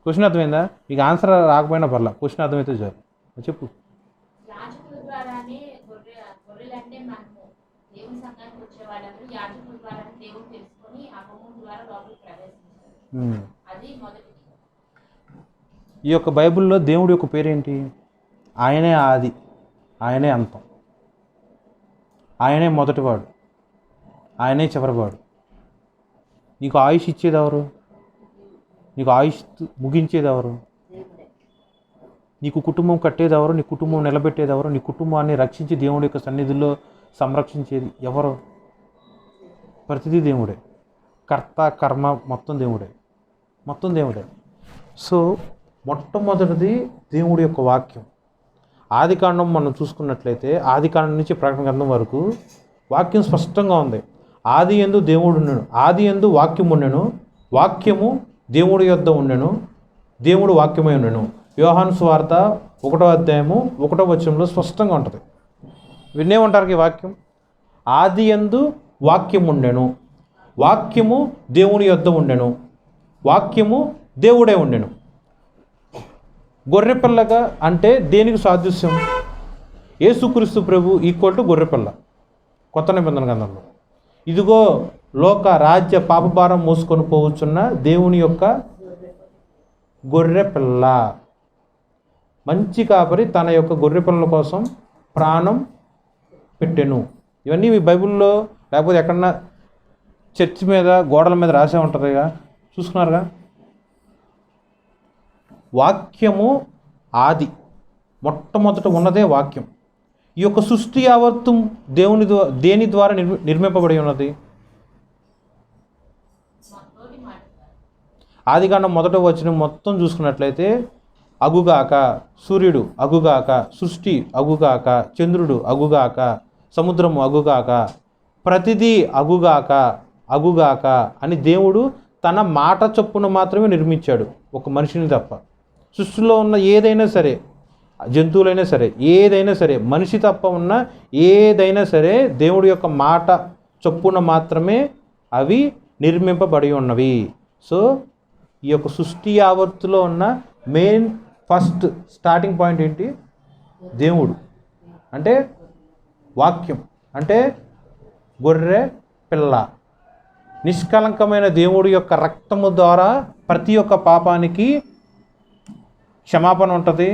క్వశ్చన్ అర్థమైందా? మీకు ఆన్సర్ రాకపోయినా పర్లా, క్వశ్చన్ అర్థమైతే చాలు. చెప్పు. ఈ యొక్క బైబిల్లో దేవుడి యొక్క పేరేంటి? ఆయనే ఆది, ఆయనే అంతం, ఆయనే మొదటివాడు, ఆయనే చివరివాడు. నీకు ఆయుష్ ఇచ్చేది ఎవరు? నీకు ఆయుష్ ముగించేది ఎవరు? నీకు కుటుంబం కట్టేది ఎవరు? నీ కుటుంబం నిలబెట్టేది ఎవరు? నీ కుటుంబాన్ని రక్షించి దేవుడి యొక్క సన్నిధిలో సంరక్షించేది ఎవరు? ప్రతిదీ దేవుడే. కర్త కర్మ మొత్తం దేవుడే. సో మొట్టమొదటిది దేవుడి యొక్క వాక్యం. ఆదికాండం మనం చూసుకున్నట్లయితే ఆదికాండం నుంచి ప్రకటన గ్రంథం వరకు వాక్యం స్పష్టంగా ఉంది. ఆది యందు దేవుడు ఉండెను, ఆది యందు వాక్యం ఉండెను, వాక్యము దేవుడి యొద్ద ఉండెను, దేవుడు వాక్యమై ఉండెను. యోహాను సువార్త 1వ అధ్యాయము 1వ వచనంలో స్పష్టంగా ఉంటుంది. వినేమంటారు ఈ వాక్యం? ఆది యందు వాక్యం ఉండెను, వాక్యము దేవుని యొద్ద ఉండెను, వాక్యము దేవుడే ఉండెను. గొర్రెపిల్లగా అంటే దేనికి సాదృశ్యం? యేసుక్రీస్తు ప్రభు ఈక్వల్ టు గొర్రెపిల్ల కొత్త నిబంధన గ్రంథంలో. ఇదిగో లోక రాజ్య పాపభారం మోసుకొని పోవచ్చున్న దేవుని యొక్క గొర్రెపిల్ల, మంచి కాపరి తన యొక్క గొర్రెపిల్లల కోసం ప్రాణం పెట్టెను. ఇవన్నీ మీ బైబిల్లో లేకపోతే ఎక్కడన్నా చర్చి మీద గోడల మీద రాసే ఉంటుందిగా, చూసుకున్నారుగా. వాక్యము ఆది, మొట్టమొదట ఉన్నదే వాక్యం. ఈ యొక్క సృష్టి యావత్తు దేని ద్వారా నిర్మింపబడి ఉన్నది? ఆదికాండం 1వ వచనం మొత్తం చూసుకున్నట్లయితే అగుగాక, సూర్యుడు అగుగాక, సృష్టి అగుగాక, చంద్రుడు అగుగాక, సముద్రము అగుగాక, ప్రతిదీ అగుగాక అగుగాక అని దేవుడు తన మాట చొప్పున మాత్రమే నిర్మించాడు, ఒక మనిషిని తప్ప. సృష్టిలో ఉన్న ఏదైనా సరే, జంతువులైనా సరే, ఏదైనా సరే, మనిషి తప్ప ఉన్న ఏదైనా సరే దేవుడి యొక్క మాట చొప్పున మాత్రమే అవి నిర్మింపబడి ఉన్నవి. సో ఈ యొక్క సృష్టి యావత్తులో ఉన్న మెయిన్ ఫస్ట్ స్టార్టింగ్ పాయింట్ ఏంటి? దేవుడు అంటే వాక్యం, అంటే గొర్రె పిల్ల. నిష్కలంకమైన దేవుడి యొక్క రక్తము ద్వారా ప్రతి ఒక్క పాపానికి క్షమాపణ ఉంటుంది,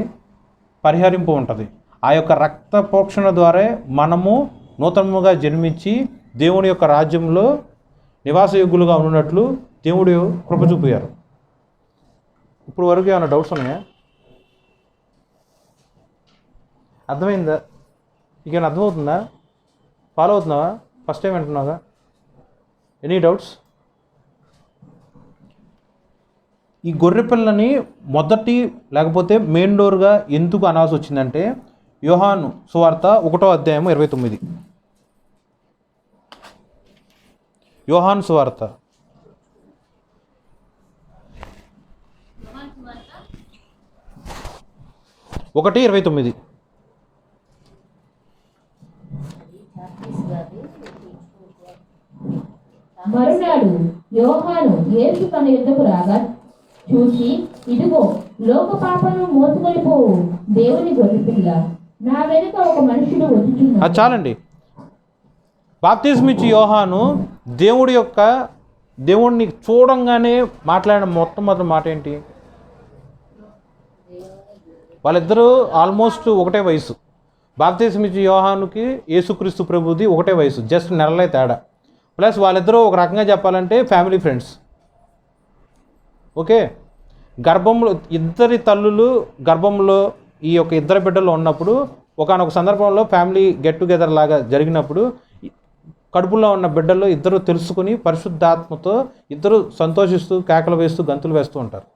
పరిహరింపు ఉంటుంది. ఆ యొక్క రక్త పోషణ ద్వారా మనము నూతనముగా జన్మించి దేవుని యొక్క రాజ్యంలో నివాసయోగ్యులుగా ఉన్నట్లు దేవుడు కృప చూపారు. ఇప్పుడు వరకు ఏమైనా డౌట్స్ ఉన్నాయా? అర్థమైందా? నీకేమైనా అర్థమవుతుందా? ఫాలో అవుతున్నావా? ఫస్ట్ టైం వింటున్నావా? Any doubts? ఈ గొర్రెపిల్లని మొదటి లేకపోతే మెయిన్ డోర్గా ఎందుకు అనాల్సి వచ్చిందంటే యోహాను సువార్త 1వ అధ్యాయము 29. యోహాను సువార్త 1:29. మరునాడు యోహాను యేసు తన యుద్ధకు రాగా చూసి, ఇదిగో లోక పాపను మోసుకొని పోవు దేవుని గొర్రెపిల్ల, నా వెనుక ఒక మనుషుడు వచ్చుచున్నాడు. అది చాలండి. బాప్తిస్మం ఇచ్చి యోహాను దేవుడిని చూడంగానే మాట్లాడిన మొట్టమొదటి మాట ఏంటి? వాళ్ళిద్దరూ ఆల్మోస్ట్ ఒకటే వయసు. బాప్తిస్మం ఇచ్చి యోహానుకి యేసుక్రీస్తు ప్రభుది ఒకటే వయసు, జస్ట్ నెలలే తేడా. ప్లస్ వాళ్ళిద్దరూ ఒక రకంగా చెప్పాలంటే ఫ్యామిలీ ఫ్రెండ్స్. ఓకే, గర్భంలో ఇద్దరి తల్లులు గర్భంలో ఈ యొక్క ఇద్దరు బిడ్డలు ఉన్నప్పుడు ఒకానొక సందర్భంలో ఫ్యామిలీ గెట్ టుగెదర్ లాగా జరిగినప్పుడు కడుపులో ఉన్న బిడ్డలు ఇద్దరు తెలుసుకుని పరిశుద్ధాత్మతో ఇద్దరు సంతోషిస్తూ కేకలు వేస్తూ గంతులు వేస్తూ ఉంటారు.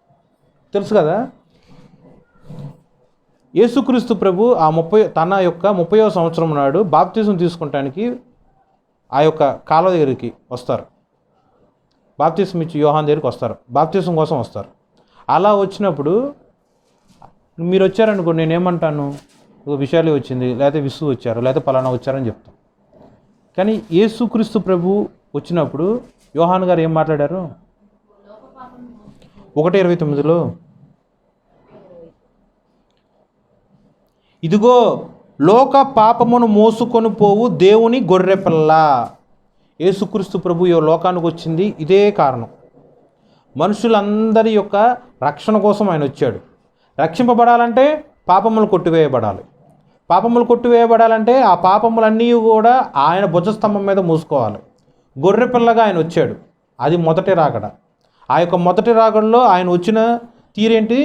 తెలుసు కదా? యేసుక్రీస్తు ప్రభు తన యొక్క 30వ సంవత్సరం నాడు బాప్తిజం తీసుకుంటానికి ఆ యొక్క కాలువ దగ్గరికి వస్తారు. బాప్తిజం ఇచ్చి యోహాన్ దగ్గరికి వస్తారు, బాప్తిజం కోసం వస్తారు. అలా వచ్చినప్పుడు మీరు వచ్చారనుకో, నేనేమంటాను, విశాలి వచ్చింది, లేకపోతే విసు వచ్చారు, లేకపోతే పలానా వచ్చారని చెప్తాను. కానీ యేసుక్రీస్తు ప్రభు వచ్చినప్పుడు యోహాన్ గారు ఏం మాట్లాడారు? 1:29లో ఇదిగో లోక పాపమును మోసుకొని పోవు దేవుని గొర్రెపిల్ల. యేసుక్రీస్తు ప్రభు ఈ లోకానికి వచ్చింది ఇదే కారణం. మనుషులందరి యొక్క రక్షణ కోసం ఆయన వచ్చాడు. రక్షింపబడాలంటే పాపములు కొట్టివేయబడాలి. పాపములు కొట్టివేయబడాలంటే ఆ పాపములన్నీ కూడా ఆయన భుజస్తంభం మీద మూసుకోవాలి. గొర్రెపిల్లగా ఆయన వచ్చాడు. అది మొదటి రాకడ. ఆ యొక్క మొదటి రాకడలో ఆయన వచ్చిన తీరేంటి?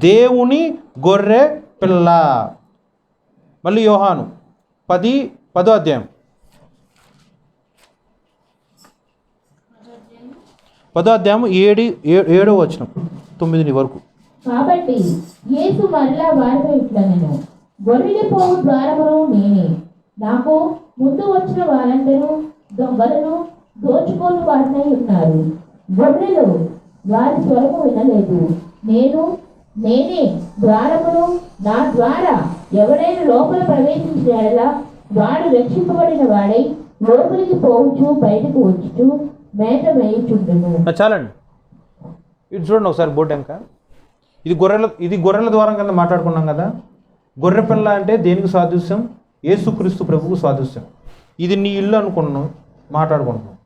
దేవుని గొర్రె పిల్ల. మళ్ళీ యోహాను 10వ అధ్యాయం 7వ వచనం 9 వరకు. కాబట్టి యేసు మరలా వారితో ఇట్లనెను, గొర్రెలు పోవు ద్వారమును నేనే. నాకు ముందు వచ్చిన వారందరూ దొంగలను దోచుకొని వారినై ఉన్నారు. గొర్రెలు వారి స్వరము వినలేదు. నేనే ద్వారమును. నా ద్వారా ఎవడైనా లోపల ప్రవేశించేలా వాడు రక్షింపబడిన వాడై లోపలికి పోవచ్చు, బయటకు వచ్చుచు మేత వేయుచుండును. చాలండి. ఇది చూడండి ఒకసారి బోర్డు ఇంకా. ఇది గొర్రెల ద్వారా కింద మాట్లాడుకున్నాం కదా. గొర్రెపిల్ల అంటే దేనికి సాదృశ్యం? యేసుక్రీస్తు ప్రభువుకు సాదృశ్యం. ఇది నీ ఇల్లు అనుకున్నాను, మాట్లాడుకుంటున్నాం.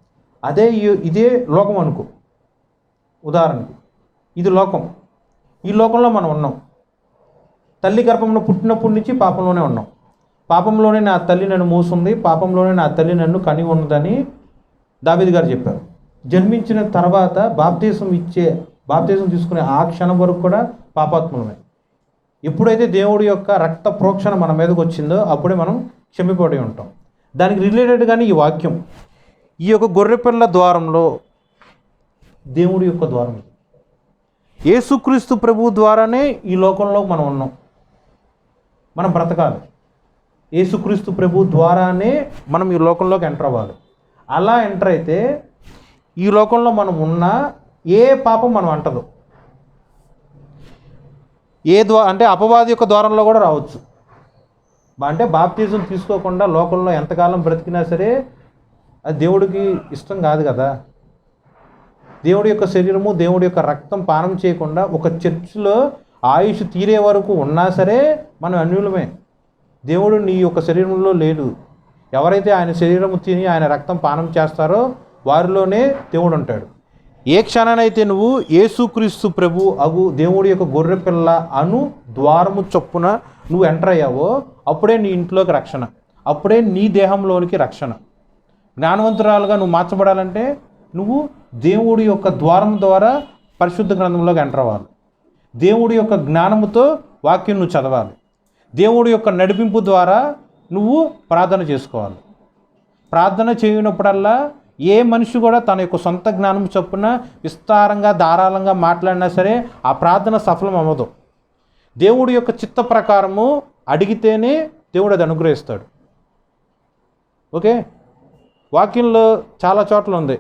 ఇదే లోకం అనుకో. ఉదాహరణకి ఇది లోకం. ఈ లోకంలో మనం ఉన్నాం. తల్లి గర్భంలో పుట్టినప్పటి నుంచి పాపంలోనే ఉన్నాం. పాపంలోనే నా తల్లి నన్ను మోసుంది, పాపంలోనే నా తల్లి నన్ను కని ఉన్నదని దావీదు గారు చెప్పారు. జన్మించిన తర్వాత బాప్తిజం తీసుకునే ఆ క్షణం వరకు కూడా పాపాత్ములమే. ఎప్పుడైతే దేవుడి యొక్క రక్త ప్రోక్షణ మన మీదకి వచ్చిందో అప్పుడే మనం క్షమిపడి ఉంటాం. దానికి రిలేటెడ్గానే ఈ వాక్యం, ఈ యొక్క గొర్రెపిల్ల ద్వారంలో దేవుడి యొక్క ద్వారం, యేసుక్రీస్తు ప్రభువు ద్వారానే ఈ లోకంలో మనం ఉన్నాం, మనం బ్రతకాలి. యేసుక్రీస్తు ప్రభు ద్వారానే మనం ఈ లోకంలోకి ఎంటర్ అవ్వాలి. అలా ఎంటర్ అయితే ఈ లోకంలో మనం ఉన్న ఏ పాపం మనం అంటదు. అంటే అపవాది యొక్క ద్వారంలో కూడా రావచ్చు. అంటే బాప్తిజం తీసుకోకుండా లోకంలో ఎంతకాలం బ్రతికినా సరే అది దేవుడికి ఇష్టం కాదు కదా. దేవుడి యొక్క శరీరము, దేవుడి యొక్క రక్తం పానం చేయకుండా ఒక చర్చిలో ఆయుష్ తీరే వరకు ఉన్నా సరే మనం అన్యులమే. దేవుడు నీ యొక్క శరీరంలో లేడు. ఎవరైతే ఆయన శరీరము తిని ఆయన రక్తం పానం చేస్తారో వారిలోనే దేవుడు ఉంటాడు. ఏ క్షణానైతే నువ్వు యేసుక్రీస్తు ప్రభు అగు దేవుడి యొక్క గొర్రెపిల్ల అను ద్వారము చొప్పున నువ్వు ఎంటర్ అయ్యావో అప్పుడే నీ ఇంట్లోకి రక్షణ, అప్పుడే నీ దేహంలోనికి రక్షణ. జ్ఞానవంతురాలుగా నువ్వు మార్చబడాలంటే నువ్వు దేవుడి యొక్క ద్వారం ద్వారా పరిశుద్ధ గ్రంథంలోకి ఎంటర్ అవ్వాలి. దేవుడి యొక్క జ్ఞానముతో వాక్యం నువ్వు చదవాలి. దేవుడి యొక్క నడిపింపు ద్వారా నువ్వు ప్రార్థన చేసుకోవాలి. ప్రార్థన చేయనప్పుడల్లా ఏ మనిషి కూడా తన యొక్క సొంత జ్ఞానం చొప్పున విస్తారంగా ధారాళంగా మాట్లాడినా సరే ఆ ప్రార్థన సఫలం అవ్వదు. దేవుడి యొక్క చిత్త ప్రకారము అడిగితేనే దేవుడు అది అనుగ్రహిస్తాడు. ఓకే, వాక్యంలో చాలా చోట్ల ఉంది,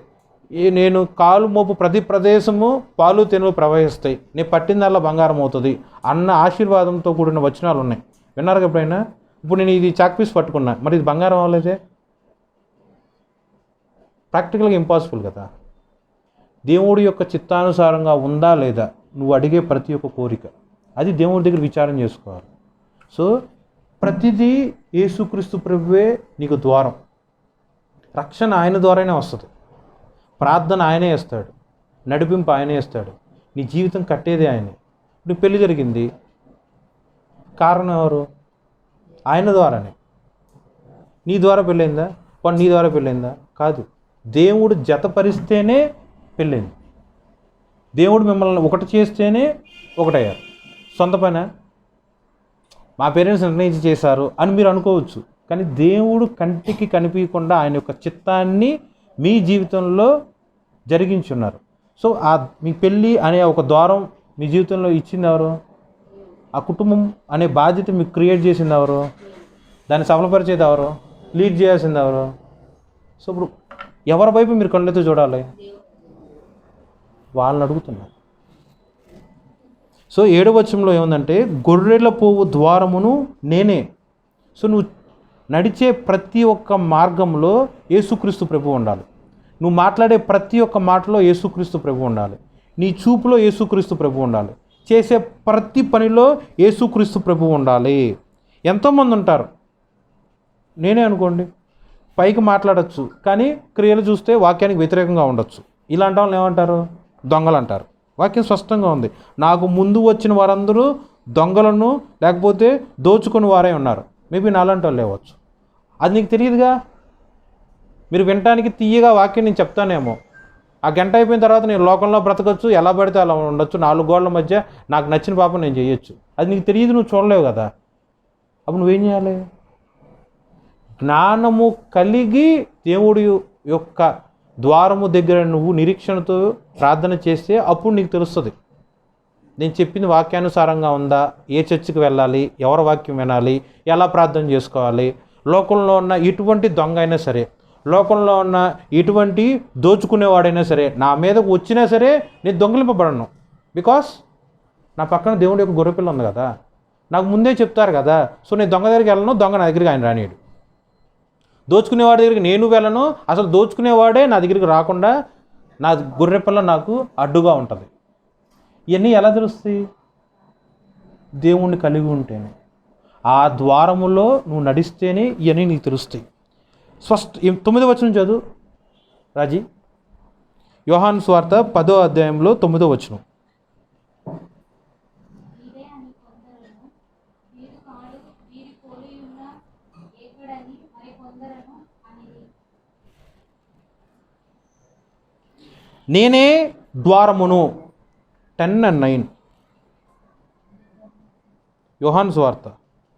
నేను కాలు మోపు ప్రతి ప్రదేశము పాలు తేనెలు ప్రవహిస్తాయి, నేను పట్టిందల్లా బంగారం అవుతుంది అన్న ఆశీర్వాదంతో కూడిన వచనాలు ఉన్నాయి. విన్నారు ఎప్పుడైనా? ఇప్పుడు నేను ఇది చాక్ పీస్ పట్టుకున్నా, మరి ఇది బంగారం అవ్వలేదే? ప్రాక్టికల్గా ఇంపాసిబుల్ కదా. దేవుడి యొక్క చిత్తానుసారంగా ఉందా లేదా నువ్వు అడిగే ప్రతి ఒక్క కోరిక, అది దేవుడి దగ్గర విచారం చేసుకోవాలి. సో ప్రతిదీ యేసుక్రీస్తు ప్రభువే నీకు ద్వారం. రక్షణ ఆయన ద్వారానే వస్తుంది. ప్రార్థన ఆయనే ఇస్తాడు, నడిపింపు ఆయనే ఇస్తాడు, నీ జీవితం కట్టేదే ఆయనే. నీ పెళ్లి జరిగింది, కారణం ఎవరు? ఆయన ద్వారానే. నీ ద్వారా పెళ్ళైందా? నీ ద్వారా పెళ్ళైందా? కాదు, దేవుడు జతపరిస్తేనే పెళ్ళైంది. దేవుడు మిమ్మల్ని ఒకటి చేస్తేనే ఒకటయ్యారు. సొంత పైన మా పేరెంట్స్ నిర్ణయించి చేశారు అని మీరు అనుకోవచ్చు, కానీ దేవుడు కంటికి కనిపించకుండా ఆయన యొక్క చిత్తాన్ని మీ జీవితంలో జరిగించున్నారు. సో మీ పెళ్ళి అనే ఒక ద్వారం మీ జీవితంలో ఇచ్చింది ఎవరు? ఆ కుటుంబం అనే బాధ్యత మీకు క్రియేట్ చేసింది ఎవరు? దాన్ని సఫలపరిచేది ఎవరు? లీడ్ చేయాల్సింది ఎవరు? సో ఇప్పుడు ఎవరి వైపు మీరు కళ్ళతో చూడాలి? వాళ్ళని అడుగుతున్నారు. సో 7వ వచనంలో ఏముందంటే, గొర్రెల పోవు ద్వారమును నేనే. సో నువ్వు నడిచే ప్రతి ఒక్క మార్గంలో యేసుక్రీస్తు ప్రభు ఉండాలి. నువ్వు మాట్లాడే ప్రతి ఒక్క మాటలో యేసుక్రీస్తు ప్రభు ఉండాలి. నీ చూపులో యేసుక్రీస్తు ప్రభు ఉండాలి. చేసే ప్రతి పనిలో యేసుక్రీస్తు ప్రభు ఉండాలి. ఎంతోమంది ఉంటారు, నేనే అనుకోండి, పైకి మాట్లాడచ్చు కానీ క్రియలు చూస్తే వాక్యానికి వ్యతిరేకంగా ఉండొచ్చు. ఇలాంటి వాళ్ళని ఏమంటారు? దొంగలు అంటారు. వాక్యం స్పష్టంగా ఉంది, నాకు ముందు వచ్చిన వారందరూ దొంగలను లేకపోతే దోచుకుని వారే ఉన్నారు. మేబీ నాలాంటి వాళ్ళు లేవచ్చు, అది నీకు తెలియదుగా. మీరు వినటానికి తీయగా వాక్యం నేను చెప్తానేమో, ఆ గంట అయిపోయిన తర్వాత నేను లోకంలో బ్రతకచ్చు, ఎలా పడితే అలా ఉండొచ్చు, 4 గోడల మధ్య నాకు నచ్చిన పాపం నేను చేయొచ్చు. అది నీకు తెలియదు, నువ్వు చూడలేవు కదా. అప్పుడు నువ్వేం చేయాలి? జ్ఞానము కలిగి దేవుడి యొక్క ద్వారము దగ్గర నువ్వు నిరీక్షణతో ప్రార్థన చేస్తే అప్పుడు నీకు తెలుస్తుంది, నేను చెప్పింది వాక్యానుసారంగా ఉందా, ఏ చర్చికి వెళ్ళాలి, ఎవరి వాక్యం వినాలి, ఎలా ప్రార్థన చేసుకోవాలి. లోకంలో ఉన్న ఇటువంటి దొంగ అయినా సరే, లోకంలో ఉన్న ఇటువంటి దోచుకునేవాడైనా సరే నా మీదకు వచ్చినా సరే నేను దొంగిలింపబడను. బికాస్ నా పక్కన దేవుడి యొక్క గొర్రెపిల్ల ఉంది కదా, నాకు ముందే చెప్తారు కదా. సో నేను దొంగ దగ్గరికి వెళ్ళను, దొంగ నా దగ్గరికి ఆయన రానియడు. దోచుకునేవాడి దగ్గరికి నేను వెళ్ళను, అసలు దోచుకునేవాడే నా దగ్గరికి రాకుండా నా గొర్రెపిల్ల నాకు అడ్డుగా ఉంటుంది. ఇవన్నీ ఎలా తెలుస్తాయి? దేవుణ్ణి కలిగి ఉంటేనే, ఆ ద్వారములో నువ్వు నడిస్తేనే ఇవన్నీ నీకు తెలుస్తాయి. 9వ వచనం చదువు రాజీ. యోహాను సువార్త 10వ అధ్యాయంలో 9వ వచనం. నేనే ద్వారమును. 10 and 9. యోహాను సువార్త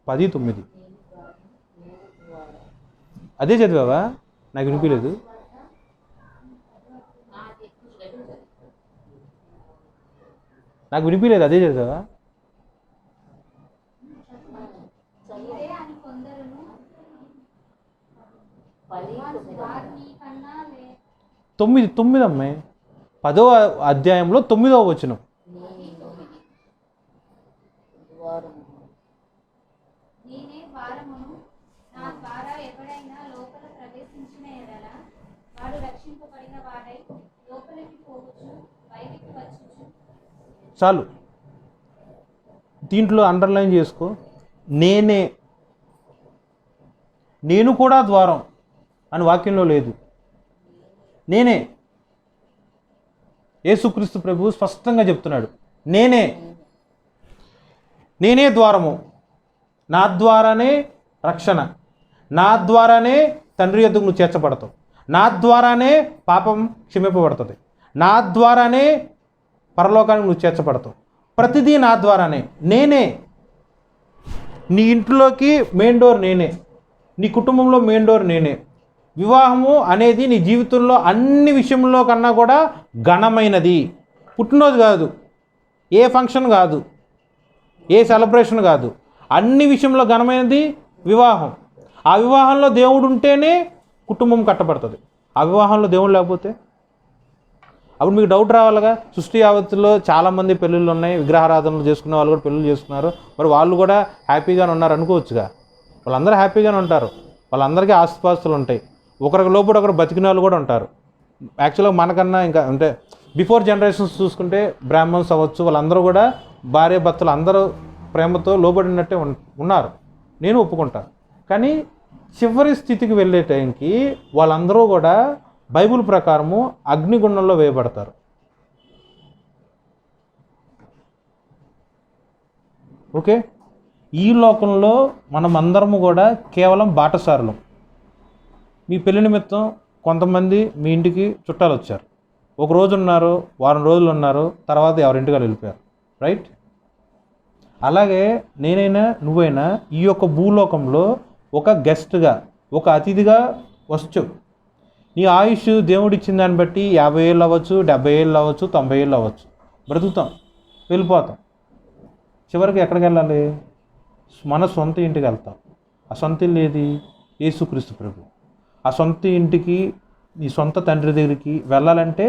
10:9. అదే చదివావా? నాకు వినిపించలేదు. అదే చదివావా? తొమ్మిది అమ్మాయి 10వ అధ్యాయంలో 9వ వచనం. చాలు, దీంట్లో అండర్లైన్ చేసుకో. నేను కూడా ద్వారం అని వాక్యంలో లేదు. నేనే. యేసుక్రీస్తు ప్రభువు స్పష్టంగా చెప్తున్నాడు, నేనే ద్వారము, నా ద్వారానే రక్షణ, నా ద్వారానే తండ్రి యొద్దకు నువ్వు చేర్చబడతావు, నా ద్వారానే పాపం క్షమింపబడుతుంది, నా ద్వారానే పరలోకానికి నువ్వు చేర్చబడతావు. ప్రతిదీ నా ద్వారానే. నేనే. నీ ఇంట్లోకి మెయిన్ డోర్ నేనే, నీ కుటుంబంలో మెయిన్ డోర్ నేనే. వివాహము అనేది నీ జీవితంలో అన్ని విషయంలో కన్నా కూడా ఘనమైనది. పుట్టినరోజు కాదు, ఏ ఫంక్షన్ కాదు, ఏ సెలబ్రేషన్ కాదు, అన్ని విషయంలో ఘనమైనది వివాహం. ఆ వివాహంలో దేవుడు ఉంటేనే కుటుంబం కట్టబడుతుంది. ఆ వివాహంలో దేవుడు లేకపోతే అప్పుడు మీకు డౌట్ రావాలిగా. సృష్టి యావత్తులో చాలామంది పెళ్ళిళ్ళు ఉన్నాయి, విగ్రహారాధనలు చేసుకునే వాళ్ళు కూడా పెళ్ళిళ్ళు చేసుకున్నారు. మరి వాళ్ళు కూడా హ్యాపీగానే ఉన్నారు అనుకోవచ్చుగా. వాళ్ళందరూ హ్యాపీగానే ఉంటారు, వాళ్ళందరికీ ఆస్తిపాస్తులు ఉంటాయి, ఒకరికి లోపల ఒకరు బతికిన వాళ్ళు కూడా ఉంటారు. యాక్చువల్గా మనకన్నా ఇంకా అంటే బిఫోర్ జనరేషన్స్ చూసుకుంటే బ్రాహ్మణ్స్ అవ్వచ్చు, వాళ్ళందరూ కూడా భార్య భర్తలు అందరూ ప్రేమతో లోబడినట్టే ఉన్నారు, నేను ఒప్పుకుంటాను. కానీ చివరి స్థితికి వెళ్ళే టైంకి వాళ్ళందరూ కూడా బైబిల్ ప్రకారము అగ్నిగుండంలో వేయబడతారు. ఓకే, ఈ లోకంలో మనం అందరము కూడా కేవలం బాటసారులం. మీ పెళ్లి నిమిత్తం కొంతమంది మీ ఇంటికి చుట్టాలు వచ్చారు, ఒక రోజు ఉన్నారు, వారం రోజులు ఉన్నారు, తర్వాత ఎవరింటికి వెళ్ళిపోయారు, రైట్? అలాగే నేనైనా నువ్వైనా ఈ యొక్క భూలోకంలో ఒక గెస్ట్గా, ఒక అతిథిగా వచ్చు. నీ ఆయుష్ దేవుడిచ్చిన దాన్ని బట్టి 50 ఏళ్ళు అవ్వచ్చు, 70 ఏళ్ళు అవ్వచ్చు, 90 ఏళ్ళు అవ్వచ్చు, బ్రతుకుతాం, వెళ్ళిపోతాం. చివరికి ఎక్కడికి వెళ్ళాలి? మన సొంత ఇంటికి వెళ్తాం. ఆ సొంత ఇల్లు ఏది? యేసుక్రీస్తు ప్రభు. ఆ సొంత ఇంటికి, నీ సొంత తండ్రి దగ్గరికి వెళ్ళాలంటే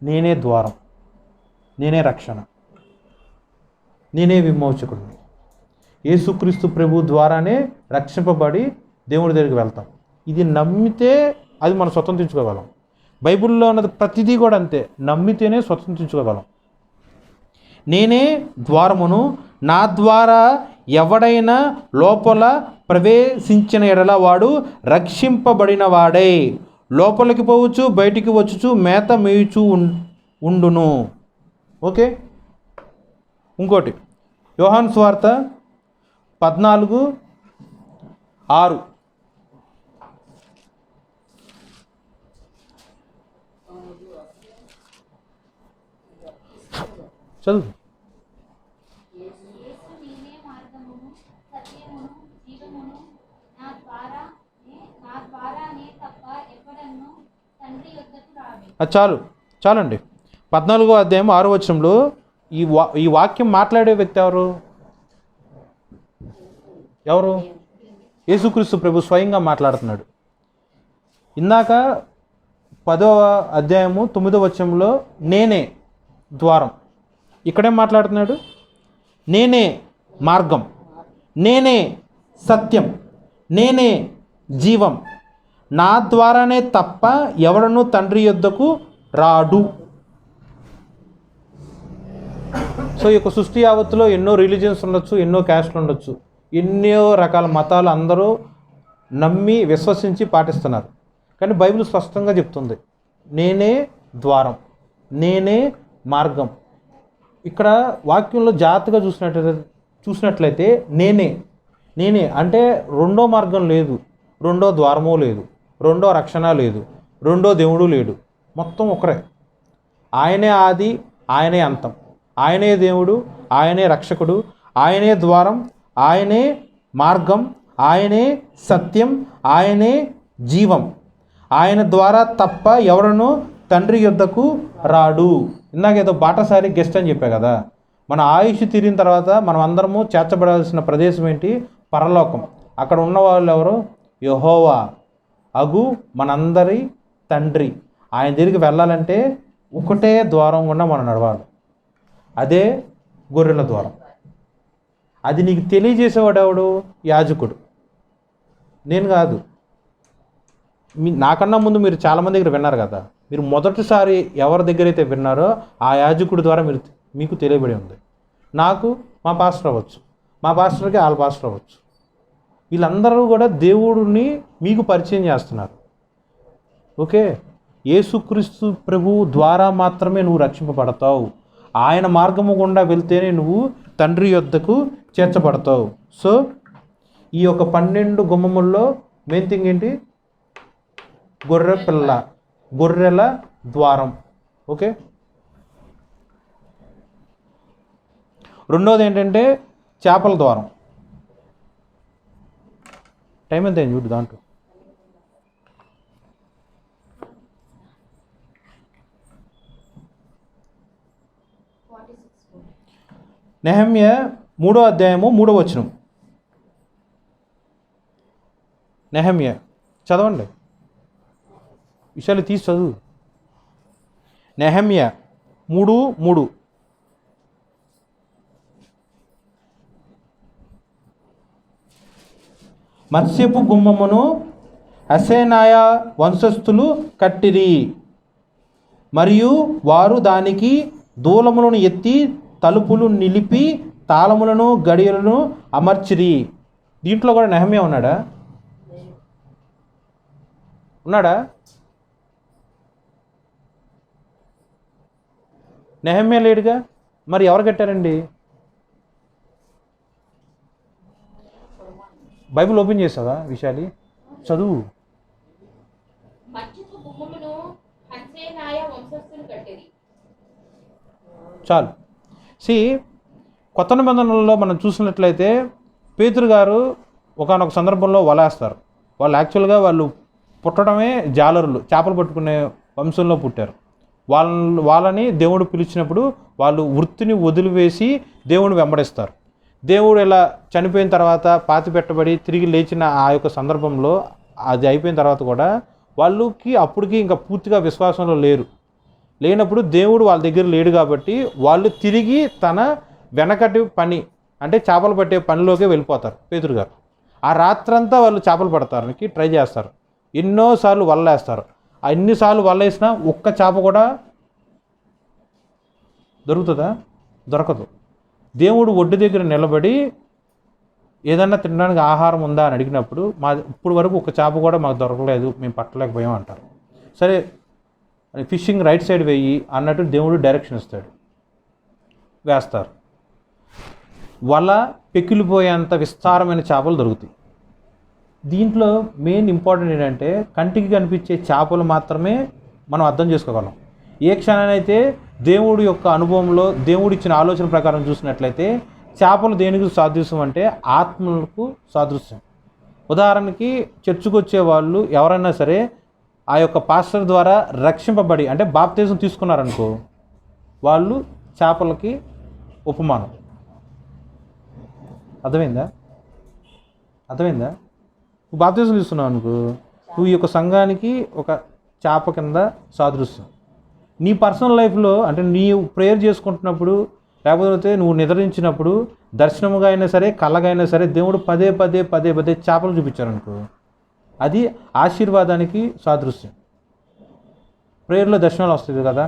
నేనే ద్వారం, నేనే రక్షణ, నేనే విమోచకుడిని. యేసుక్రీస్తు ప్రభు ద్వారానే రక్షింపబడి దేవుడి దగ్గరికి వెళ్తాం. ఇది నమ్మితే అది మనం స్వతంత్రించుకోగలం. బైబిల్లో ఉన్నది ప్రతిదీ కూడా అంతే, నమ్మితేనే స్వతంత్రించుకోగలం. నేనే ద్వారమును, నా ద్వారా ఎవడైనా లోపల ప్రవేశించిన ఎడల వాడు రక్షింపబడిన వాడై లోపలికి పోవచ్చు, బయటికి వచ్చుచు మేత మేయుచు ఉండును. ఓకే, ఇంకోటి యోహాను సువార్త 14:6. చదువు. చాలండి. 14వ అధ్యాయం 6వ వచనంలో ఈ వాక్యం మాట్లాడే వ్యక్తి ఎవరు? యేసుక్రీస్తు ప్రభు స్వయంగా మాట్లాడుతున్నాడు. ఇందాక 10వ అధ్యాయము 9వ వచనంలో నేనే ద్వారం, ఇక్కడేం మాట్లాడుతున్నాడు? నేనే మార్గం, నేనే సత్యం, నేనే జీవం, నా ద్వారానే తప్ప ఎవడను తండ్రి యొద్దకు రాడు. సో ఈ యొక్క సృష్టి యావత్తులో ఎన్నో రిలీజియన్స్ ఉండొచ్చు, ఎన్నో క్యాస్ట్లు ఉండొచ్చు, ఎన్నో రకాల మతాలు అందరూ నమ్మి విశ్వసించి పాటిస్తున్నారు. కానీ బైబిల్ స్పష్టంగా చెప్తుంది, నేనే ద్వారం, నేనే మార్గం. ఇక్కడ వాక్యంలో జాగ్రత్తగా చూసినట్లయితే నేనే అంటే రెండో మార్గం లేదు, రెండో ద్వారమో లేదు, రెండో రక్షణ లేదు, రెండో దేవుడు లేడు, మొత్తం ఒకరే. ఆయనే ఆది, ఆయనే అంతం, ఆయనే దేవుడు, ఆయనే రక్షకుడు, ఆయనే ద్వారం, ఆయనే మార్గం, ఆయనే సత్యం, ఆయనే జీవం. ఆయన ద్వారా తప్ప ఎవడను తండ్రి యొద్దకు రాడు. ఇందాక ఏదో బాటసారి గెస్ట్ అని చెప్పా కదా. మన ఆయుష్ తీరిన తర్వాత మనం అందరము చేర్చబడాల్సిన ప్రదేశం ఏంటి? పరలోకం. అక్కడ ఉన్న వాళ్ళు ఎవరు? యెహోవా అగు మనందరి తండ్రి. ఆయన దగ్గరికి వెళ్ళాలంటే ఒకటే ద్వారం గుండా మనం నడవాలి. అదే గొర్రెల ద్వారం. అది నీకు తెలియజేసేవాడు ఎవడు? యాజకుడు. నేను కాదు. నాకన్నా ముందు మీరు చాలామంది దగ్గర విన్నారు కదా. మీరు మొదటిసారి ఎవరి దగ్గర అయితే విన్నారో ఆ యాజకుడి ద్వారా మీకు తెలియబడి ఉంది. నాకు మా పాస్టర్ అవ్వచ్చు, మా పాస్టర్కి వాళ్ళ పాస్టర్ అవ్వచ్చు. వీళ్ళందరూ కూడా దేవుడిని మీకు పరిచయం చేస్తున్నారు. ఓకే, యేసుక్రీస్తు ప్రభువు ద్వారా మాత్రమే నువ్వు రక్షింపబడతావు. ఆయన మార్గము గుండా వెళ్తేనే నువ్వు తండ్రి యొద్దకు చేర్చబడతావు. సో ఈ యొక్క 12 గుమ్మముల్లో మెయిన్ థింగ్ ఏంటి? గొర్రె పిల్ల, గొర్రెల ద్వారం. ఓకే, రెండోది ఏంటంటే చేపల ద్వారం. టైం ఎంత అయింది చూడు దాంట్లో. నెహెమ్యా 3వ అధ్యాయము 3వ వచనం. నెహెమ్యా చదవండి, విషయాలు తీసి చదువు. నెహెమ్యా 3:3. మత్స్యపు గుమ్మమును హసెనాయ వంశస్థులు కట్టిరి, మరియు వారు దానికి దూలములను ఎత్తి తలుపులు నిలిపి తాళములను గడియలను అమర్చిరి. దీంట్లో కూడా నెహెమ్యా ఉన్నాడా? నెహెమ్యా లేడుగా. మరి ఎవరు కట్టారండి? బైబిల్ ఓపెన్ చేస్తావా విశాలి? చదువు. చాలు. కొత్త నిబంధనలలో మనం చూసినట్లయితే పేతురు గారు ఒకానొక సందర్భంలో వలేస్తారు. వాళ్ళు వాళ్ళు పుట్టడమే జాలరులు, చేపలు పట్టుకునే వంశంలో పుట్టారు. వాళ్ళని దేవుడు పిలిచినప్పుడు వాళ్ళు వృత్తిని వదిలివేసి దేవుని వెంబడిస్తారు. దేవుడు ఇలా చనిపోయిన తర్వాత పాతిపెట్టబడి తిరిగి లేచిన ఆ యొక్క సందర్భంలో అది అయిపోయిన తర్వాత కూడా వాళ్ళకి అప్పటికి ఇంకా పూర్తిగా విశ్వాసంలో లేనప్పుడు దేవుడు వాళ్ళ దగ్గర లేడు కాబట్టి వాళ్ళు తిరిగి తన వెనకటి పని అంటే చేపలు పట్టే పనిలోకి వెళ్ళిపోతారు. పేతురు గారు ఆ రాత్రంతా వాళ్ళు చేపలు పడతానికి ట్రై చేస్తారు. ఎన్నోసార్లు వల్లేస్తారు. ఎన్నిసార్లు వల్లేసినా ఒక్క చేప కూడా దొరుకుతుందా? దొరకదు. దేవుడు ఒడ్డు దగ్గర నిలబడి ఏదన్నా తినడానికి ఆహారం ఉందా అని అడిగినప్పుడు ఇప్పుడు వరకు ఒక చేప కూడా మాకు దొరకలేదు, మేము పట్టలేకపోయాం అంటారు. సరే ఫిషింగ్ రైట్ సైడ్ వేయి అన్నట్టు దేవుడు డైరెక్షన్ ఇస్తాడు, వేస్తారు. వల పెకిలిపోయేంత విస్తారమైన చేపలు దొరుకుతాయి. దీంట్లో మెయిన్ ఇంపార్టెంట్ ఏంటంటే కంటికి కనిపించే చేపలు మాత్రమే మనం అర్థం చేసుకోగలం. ఏ క్షణానైతే దేవుడి యొక్క అనుభవంలో దేవుడు ఇచ్చిన ఆలోచన ప్రకారం చూసినట్లయితే చేపలు దేనికి సాదృశ్యం అంటే ఆత్మలకు సాదృశ్యం. ఉదాహరణకి చర్చికి వచ్చే వాళ్ళు ఎవరైనా సరే ఆ యొక్క పాస్టర్ ద్వారా రక్షింపబడి అంటే బాప్తిజం తీసుకున్నారనుకో, వాళ్ళు చేపలకి ఉపమానం. అర్థమైందా? నువ్వు బాప్తిజం తీసుకున్నావు అనుకో, నువ్వు ఈ యొక్క సంఘానికి ఒక చేప కింద సాదృశ్యం. నీ పర్సనల్ లైఫ్లో అంటే నీ ప్రేయర్ చేసుకుంటున్నప్పుడు లేకపోతే నువ్వు నిద్రించినప్పుడు దర్శనముగా అయినా సరే కళ్ళగా అయినా సరే దేవుడు పదే పదే చేపలు చూపించారనుకో, అది ఆశీర్వాదానికి సాదృశ్యం. ప్రేయర్లో దర్శనాలు వస్తుంది కదా,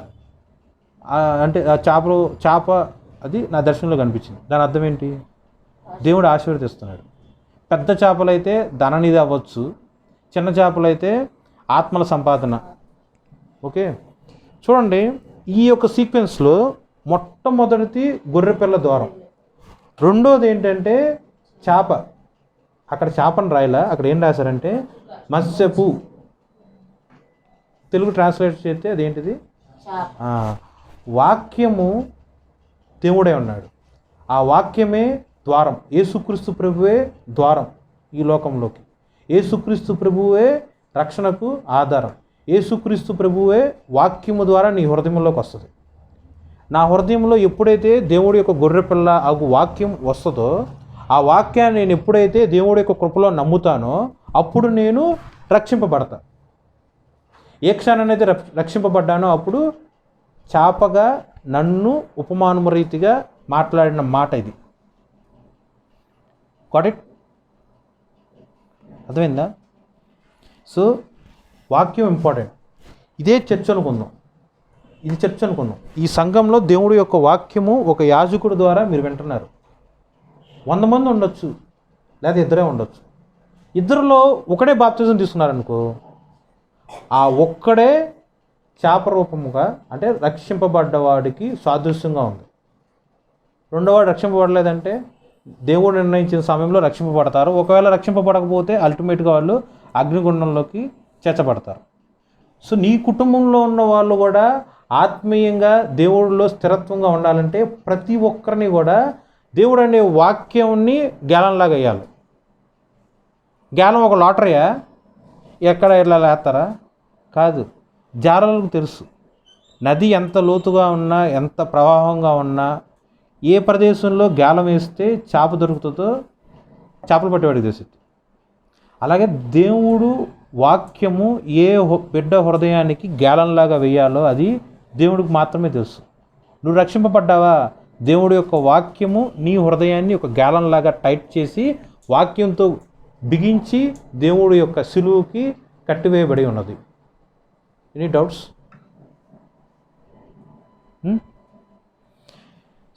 అంటే ఆ చేప అది నా దర్శనంలో కనిపించింది. దాని అర్థం ఏంటి? దేవుడు ఆశీర్వదిస్తున్నాడు. పెద్ద చేపలైతే ధననిధి అవ్వచ్చు, చిన్న చేపలైతే ఆత్మల సంపాదన. ఓకే, చూడండి ఈ యొక్క సీక్వెన్స్లో మొట్టమొదటిది గొర్రెపిల్ల ద్వారం, రెండోది ఏంటంటే చేప. అక్కడ చేపను రాయలా, అక్కడ ఏం రాశారంటే మత్స్యపు. తెలుగు ట్రాన్స్లేట్ చేస్తే అదేంటిది? వాక్యము దేవుడే ఉన్నాడు. ఆ వాక్యమే ద్వారం. యేసుక్రీస్తు ప్రభువే ద్వారం ఈ లోకంలోకి. యేసుక్రీస్తు ప్రభువే రక్షణకు ఆధారం. యేసుక్రీస్తు ప్రభువే వాక్యము ద్వారా నీ హృదయంలోకి వస్తుంది. నా హృదయంలో ఎప్పుడైతే దేవుడి యొక్క గొర్రెపిల్ల ఆ వాక్యం వస్తుందో, ఆ వాక్యాన్ని నేను ఎప్పుడైతే దేవుడి యొక్క కృపలో నమ్ముతానో అప్పుడు నేను రక్షింపబడతా. ఏ క్షణానైతే రక్షింపబడ్డానో అప్పుడు చాపగా నన్ను ఉపమానము రీతిగా మాట్లాడిన మాట ఇది. Got it? అర్థమైందా? సో వాక్యం ఇంపార్టెంట్. ఇదే చర్చ్ అనుకుందాం, ఇది చర్చ్ అనుకుందాం. ఈ సంఘంలో దేవుడి యొక్క వాక్యము ఒక యాజకుడు ద్వారా మీరు వింటున్నారు. 100 మంది ఉండొచ్చు, లేదా ఇద్దరే ఉండొచ్చు. ఇద్దరిలో ఒకడే బాప్తిజం తీసుకున్నారనుకో, ఆ ఒక్కడే చేప రూపముగా అంటే రక్షింపబడ్డవాడికి సాదృశ్యంగా ఉంది. రెండోవాడు రక్షింపబడలేదంటే దేవుడు నిర్ణయించిన సమయంలో రక్షింపబడతారు. ఒకవేళ రక్షింపబడకపోతే అల్టిమేట్గా వాళ్ళు అగ్నిగుండంలోకి చేర్చబడతారు. సో నీ కుటుంబంలో ఉన్న వాళ్ళు కూడా ఆత్మీయంగా దేవుడిలో స్థిరత్వంగా ఉండాలంటే ప్రతి ఒక్కరిని కూడా దేవుడు అనే వాక్యాన్ని గ్యాలంలాగా వేయాలి. గ్యాలం ఒక లాటరీయా? ఎక్కడ ఇలా లేస్తారా? కాదు. జాలలకు తెలుసు నది ఎంత లోతుగా ఉన్నా, ఎంత ప్రవాహంగా ఉన్నా, ఏ ప్రదేశంలో గ్యాలం వేస్తే చేప దొరుకుతుందో చేపలు పట్టేవాడికి తెలుస్తుంది. అలాగే దేవుడు వాక్యము ఏ బిడ్డ హృదయానికి గ్యాలంలాగా వేయాలో అది దేవుడికి మాత్రమే తెలుసు. నువ్వు రక్షింపబడ్డావా? దేవుడి యొక్క వాక్యము నీ హృదయాన్ని ఒక గ్యాలంలాగా టైట్ చేసి వాక్యంతో బిగించి దేవుడి యొక్క సిలువుకి కట్టివేయబడి ఉన్నది. Any doubts?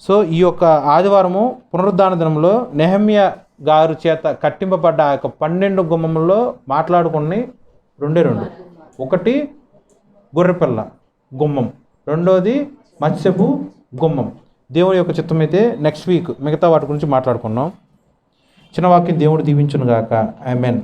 సో ఈ యొక్క ఆదివారము పునరుద్ధాన దినంలో నెహెమ్యా గారి చేత కట్టింపబడ్డ ఆ యొక్క 12 గుమ్మముల్లో మాట్లాడుకుని రెండే. ఒకటి గొర్రెపిల్ల గుమ్మం, రెండోది మత్స్యపు గుమ్మం. దేవుడి యొక్క చిత్తం అయితే నెక్స్ట్ వీక్ మిగతా వాటి గురించి మాట్లాడుకున్నాం. చిన్న వాక్యం దేవుడు దీవించును గాక. ఆమేన్.